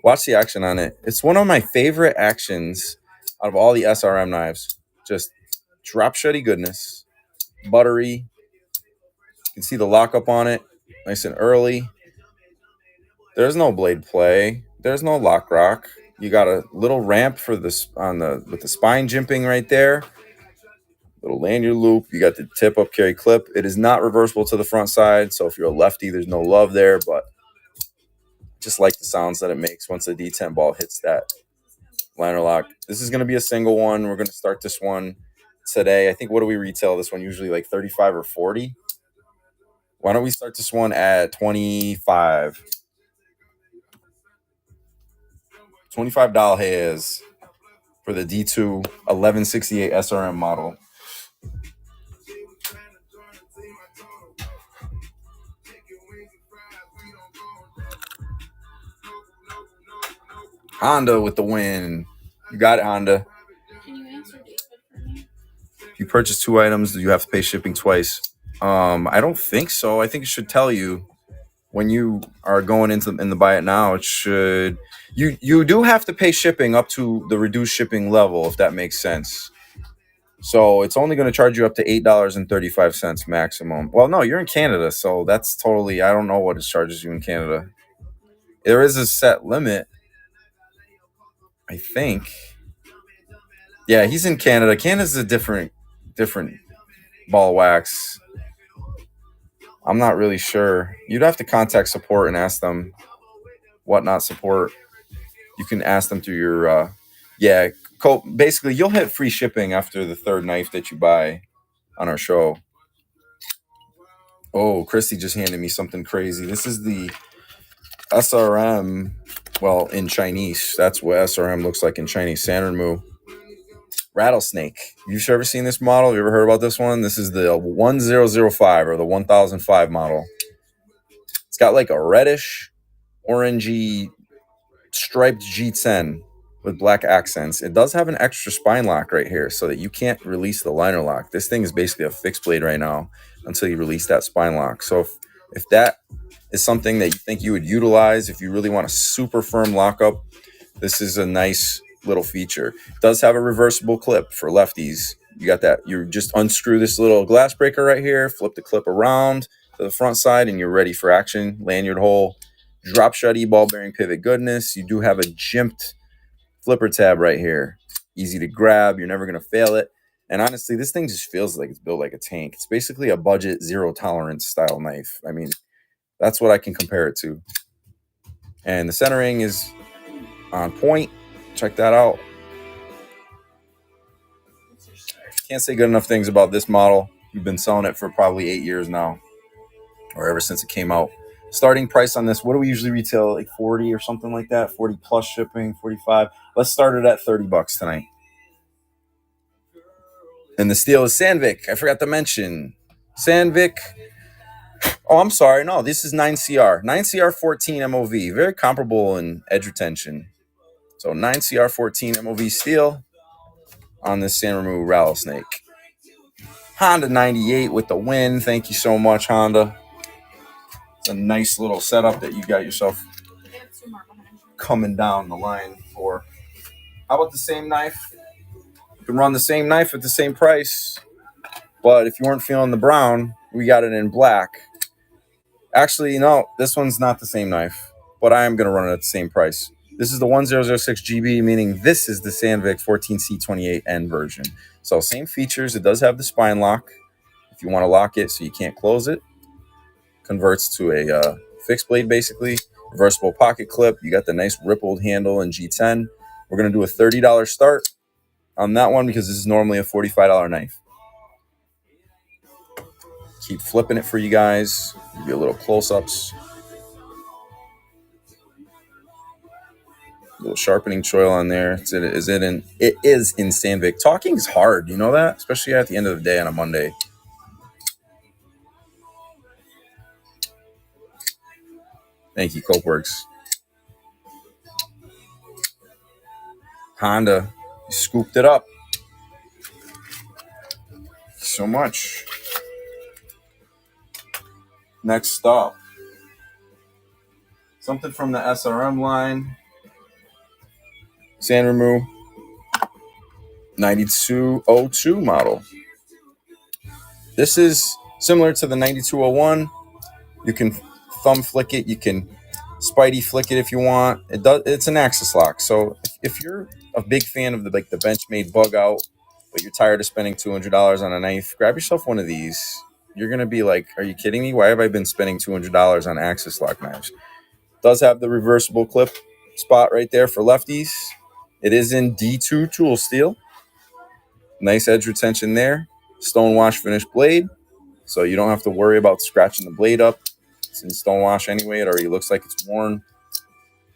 Watch the action on it. It's one of my favorite actions out of all the SRM knives. Just drop shutty goodness. Buttery. You can see the lockup on it. Nice and early. There's no blade play. There's no lock rock. You got a little ramp for this with the spine jimping right there. Little lanyard loop. You got the tip up carry clip. It is not reversible to the front side. So if you're a lefty, there's no love there, but just like the sounds that it makes once the D10 ball hits that liner lock. This is going to be a single one. We're going to start this one today. I think, what do we retail this one? Usually like 35 or 40. Why don't we start this one at 25? $25 hairs for the D2 1168 SRM model. Honda with the win. You got it, Honda. Can you answer David for me? If you purchase 2 items, do you have to pay shipping twice? I don't think so. I think it should tell you when you are going in the buy it now. It should. You do have to pay shipping up to the reduced shipping level, if that makes sense. So it's only going to charge you up to $8.35 maximum. Well, no, you're in Canada, so that's totally. I don't know what it charges you in Canada. There is a set limit, I think. Yeah, he's in Canada. Canada's a different ball wax. I'm not really sure. You'd have to contact support and ask them what not support. You can ask them through your basically you'll hit free shipping after the 3rd knife that you buy on our show. Oh, Christy just handed me something crazy. This is the SRM, well, in Chinese. That's what SRM looks like in Chinese. Sanrenmu Rattlesnake. You've ever seen this model? Have you ever heard about this one? This is the 1005 or the 1005 model. It's got like a reddish, orangey, striped G10 with black accents. It does have an extra spine lock right here so that you can't release the liner lock. This thing is basically a fixed blade right now until you release that spine lock. So if that is something that you think you would utilize, if you really want a super firm lockup, this is a nice little feature. It does have a reversible clip for lefties. You got that. You just unscrew this little glass breaker right here, flip the clip around to the front side, and you're ready for action. Lanyard hole, drop shutty ball bearing pivot goodness. You do have a jimped flipper tab right here. Easy to grab. You're never going to fail it. And honestly, this thing just feels like it's built like a tank. It's basically a budget, zero tolerance style knife. I mean, that's what I can compare it to. And the centering is on point. Check that out. Can't say good enough things about this model. We've been selling it for probably 8 years now, or ever since it came out. Starting price on this, what do we usually retail? Like 40 or something like that? 40 plus shipping, 45. Let's start it at $30 tonight. And the steel is Sandvik. I forgot to mention. Sandvik. Oh, I'm sorry. No, this is 9CR. 9CR 14 MOV. Very comparable in edge retention. So 9CR 14 MOV steel on this Sanrenmu Rattlesnake. Honda 98 with the win. Thank you so much, Honda. It's a nice little setup that you got yourself coming down the line for. How about the same knife? You can run the same knife at the same price. But if you weren't feeling the brown, we got it in black. Actually, no, this one's not the same knife, but I am going to run it at the same price. This is the 1006 GB, meaning this is the Sandvik 14C28N version. So same features. It does have the spine lock. If you want to lock it so you can't close it, converts to a fixed blade basically. Reversible pocket clip. You got the nice rippled handle in G10. We're going to do a $30 start on that one because this is normally a $45 knife. Keep flipping it for you guys. Give you a little close-ups. Little sharpening choil on there. It is in Sandvik. Talking is hard, you know that? Especially at the end of the day on a Monday. Thank you, Copeworks. Honda, you scooped it up. So much. Next up, something from the SRM line. Sanremo 9202 model. This is similar to the 9201. You can thumb flick it. You can Spidey flick it if you want. It's an axis lock. So if you're a big fan of the Benchmade bug out, but you're tired of spending $200 on a knife, grab yourself one of these. You're gonna be like, "Are you kidding me? Why have I been spending $200 on axis lock knives?" Does have the reversible clip spot right there for lefties. It is in D2 tool steel. Nice edge retention there. Stonewash finished blade, so you don't have to worry about scratching the blade up. It's in stonewash anyway. It already looks like it's worn.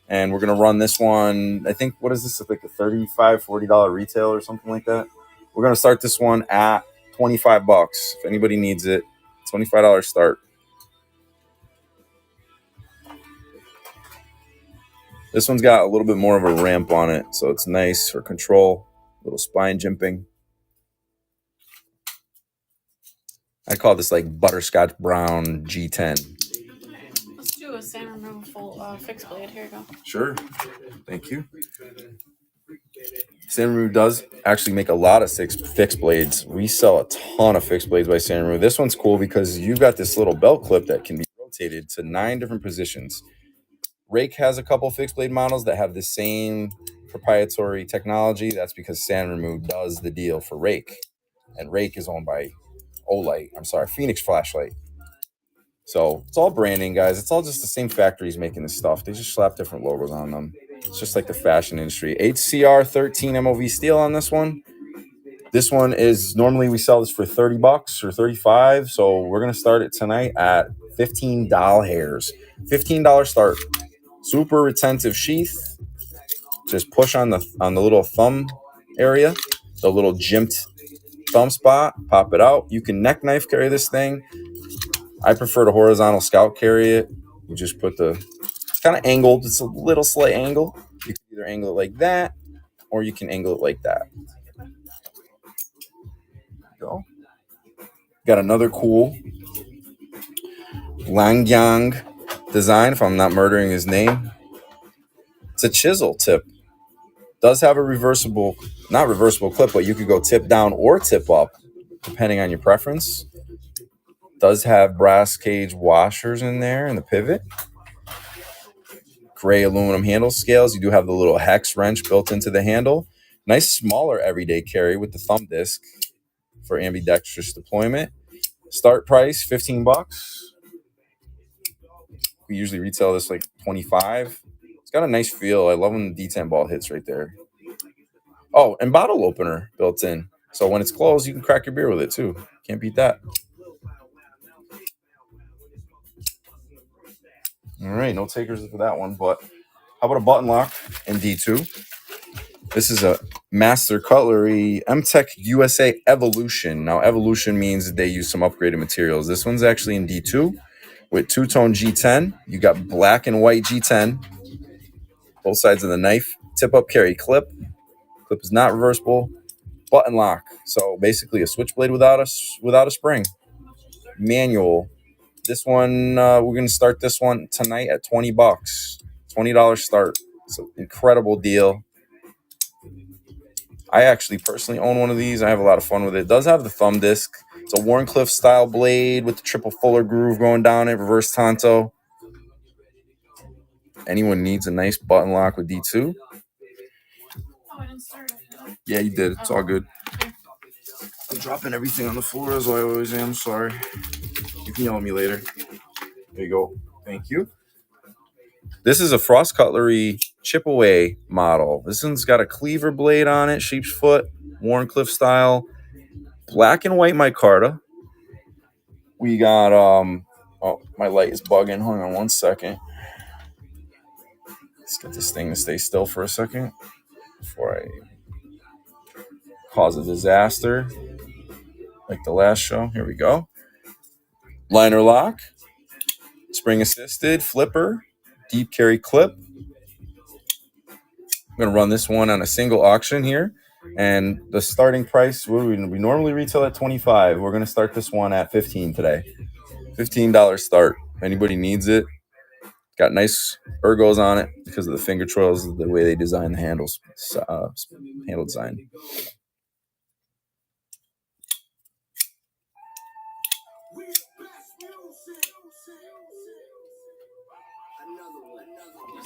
And we're going to run this one, I think, what is this? Like a $35, $40 retail or something like that. We're going to start this one at $25. If anybody needs it, $25 start. This one's got a little bit more of a ramp on it, so it's nice for control. Little spine jimping. I call this like butterscotch brown G10. Let's do a Sanremo full fixed blade. Here you go. Sure. Thank you. Sanremo does actually make a lot of fixed blades. We sell a ton of fixed blades by Sanremo. This one's cool because you've got this little belt clip that can be rotated to 9 different positions. Rake has a couple fixed blade models that have the same proprietary technology. That's because Sanremo does the deal for Rake. And Rake is owned by Phoenix Flashlight. So it's all branding, guys. It's all just the same factories making this stuff. They just slap different logos on them. It's just like the fashion industry. HCR 13 MOV steel on this one. This one is normally we sell this for $30 or $35. So we're gonna start it tonight at $15. $15 start. Super retentive sheath. Just push on the little thumb area, the little jimped thumb spot. Pop it out. You can neck knife carry this thing. I prefer to horizontal scout carry it. You just put it's kind of angled. It's a little slight angle. You can either angle it like that, or you can angle it like that. Go. Got another cool Langyang design, if I'm not murdering his name. It's a chisel tip. Does have a not reversible clip, but you could go tip down or tip up, depending on your preference. Does have brass cage washers in there in the pivot. Gray aluminum handle scales. You do have the little hex wrench built into the handle. Nice smaller everyday carry with the thumb disc for ambidextrous deployment. Start price $15. We usually retail this like $25. It's got a nice feel. I love when the D10 ball hits right there. Oh, and bottle opener built in. So when it's closed, you can crack your beer with it too. Can't beat that. All right, no takers for that one. But how about a button lock in D2? This is a Master Cutlery M-Tech USA Evolution. Now, Evolution means that they use some upgraded materials. This one's actually in D2 with two-tone G10. You got black and white G10. Both sides of the knife. Tip-up carry clip. Clip is not reversible. Button lock. So basically a switchblade without a spring. Manual. This one, we're going to start this one tonight at $20. $20 start. It's an incredible deal. I actually personally own one of these. I have a lot of fun with it. It does have the thumb disc. It's a Wharncliffe style blade with the triple fuller groove going down it, reverse Tonto. Anyone needs a nice button lock with D2? Oh, I didn't start it. Yeah, you did. It's all good. I'm dropping everything on the floor as I always am. Sorry. You can yell at me later. There you go. Thank you. This is a Frost Cutlery chip away model. This one's got a cleaver blade on it, sheep's foot, Wharncliffe style, black and white micarta. We got oh, my light is bugging. Hold on 1 second. Let's get this thing to stay still for a second before I cause a disaster like the last show. Here we go. Liner lock, spring assisted, flipper, deep carry clip. I'm going to run this one on a single auction here. And the starting price, we normally retail at $25. We're going to start this one at $15 today. $15 start. If anybody needs it. Got nice ergos on it because of the finger trails, the way they design the handles, handle design.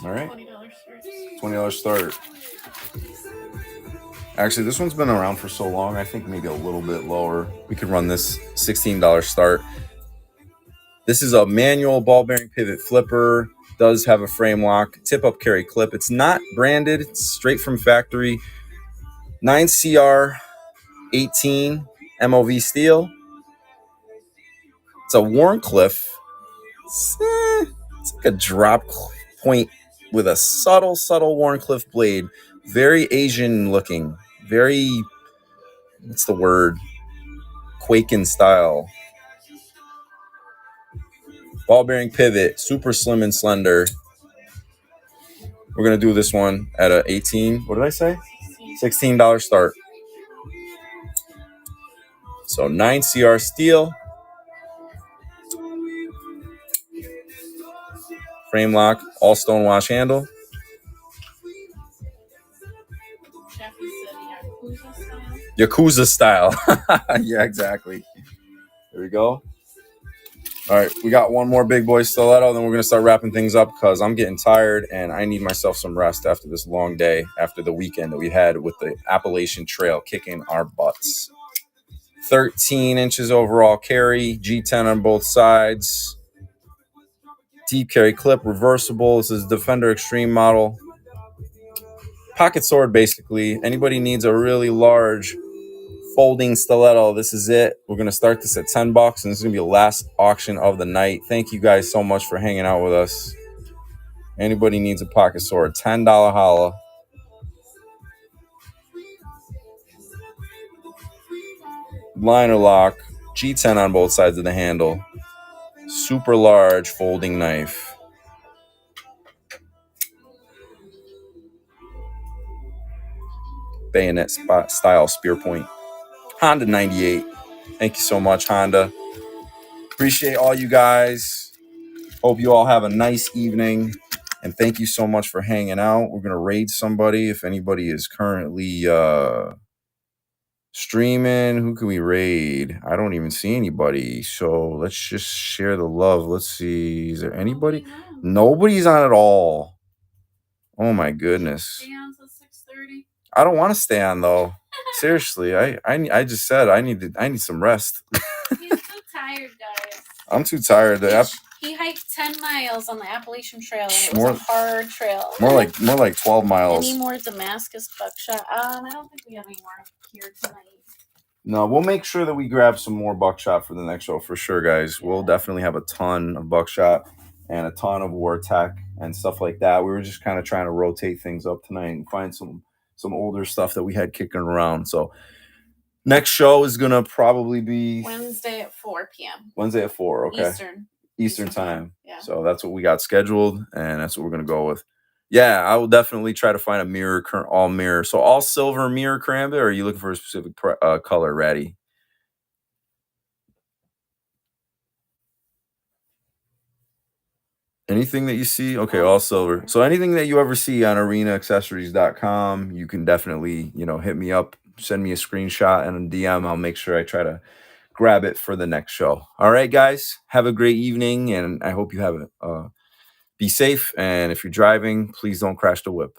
All right. $20 start. Actually, this one's been around for so long, I think maybe a little bit lower. We could run this $16 start. This is a manual ball bearing pivot flipper. Does have a frame lock, tip up carry clip. It's not branded. It's straight from factory. 9CR 18 MOV steel. It's a Wharncliffe. It's like a drop point with a subtle Wharncliffe blade. Very Asian looking. Very, what's the word? Quaken style. Ball bearing pivot. Super slim and slender. We're going to do this one at a 18. What did I say? $16 start. So 9CR steel. Frame lock. All stone wash handle. Yakuza style. Yeah, exactly. There we go. All right, we got one more big boy stiletto, then we're going to start wrapping things up because I'm getting tired and I need myself some rest after this long day, after the weekend that we had with the Appalachian Trail kicking our butts. 13 inches overall carry, G10 on both sides. Deep carry clip, reversible. This is Defender Extreme model. Pocket sword, basically. Anybody needs a really large folding stiletto, this is it. We're going to start this at $10 and this is going to be the last auction of the night. Thank you guys so much for hanging out with us. Anybody needs a pocket sword, $10 holla. Liner lock, G10 on both sides of the handle. Super large folding knife. Bayonet style spear point. Honda 98. Thank you so much, Honda. Appreciate all you guys. Hope you all have a nice evening. And thank you so much for hanging out. We're going to raid somebody. If anybody is currently streaming, who can we raid? I don't even see anybody. So let's just share the love. Let's see. Is there anybody? Nobody's on at all. Oh, my goodness. Stay on till 6:30. I don't want to stay on, though. Seriously, I just said I need some rest. He's too tired, guys. I'm too tired. He hiked 10 miles on the Appalachian Trail, and it More- was a hard trail. More like 12 miles. Any more Damascus buckshot? I don't think we have any more here tonight. No, we'll make sure that we grab some more buckshot for the next show for sure, guys. We'll definitely have a ton of buckshot and a ton of War-Tech and stuff like that. We were just kind of trying to rotate things up tonight and find some older stuff that we had kicking around. So next show is gonna probably be Wednesday at 4 p.m. Wednesday at 4, okay. Eastern time. Yeah. So that's what we got scheduled, and that's what we're gonna go with. Yeah, I will definitely try to find a mirror, all mirror. So all silver mirror karambit, or are you looking for a specific color, Ratty? Anything that you see, okay, all silver. So anything that you ever see on arenaaccessories.com, you can definitely, hit me up, send me a screenshot and a DM. I'll make sure I try to grab it for the next show. All right, guys, have a great evening, and I hope you have be safe. And if you're driving, please don't crash the whip.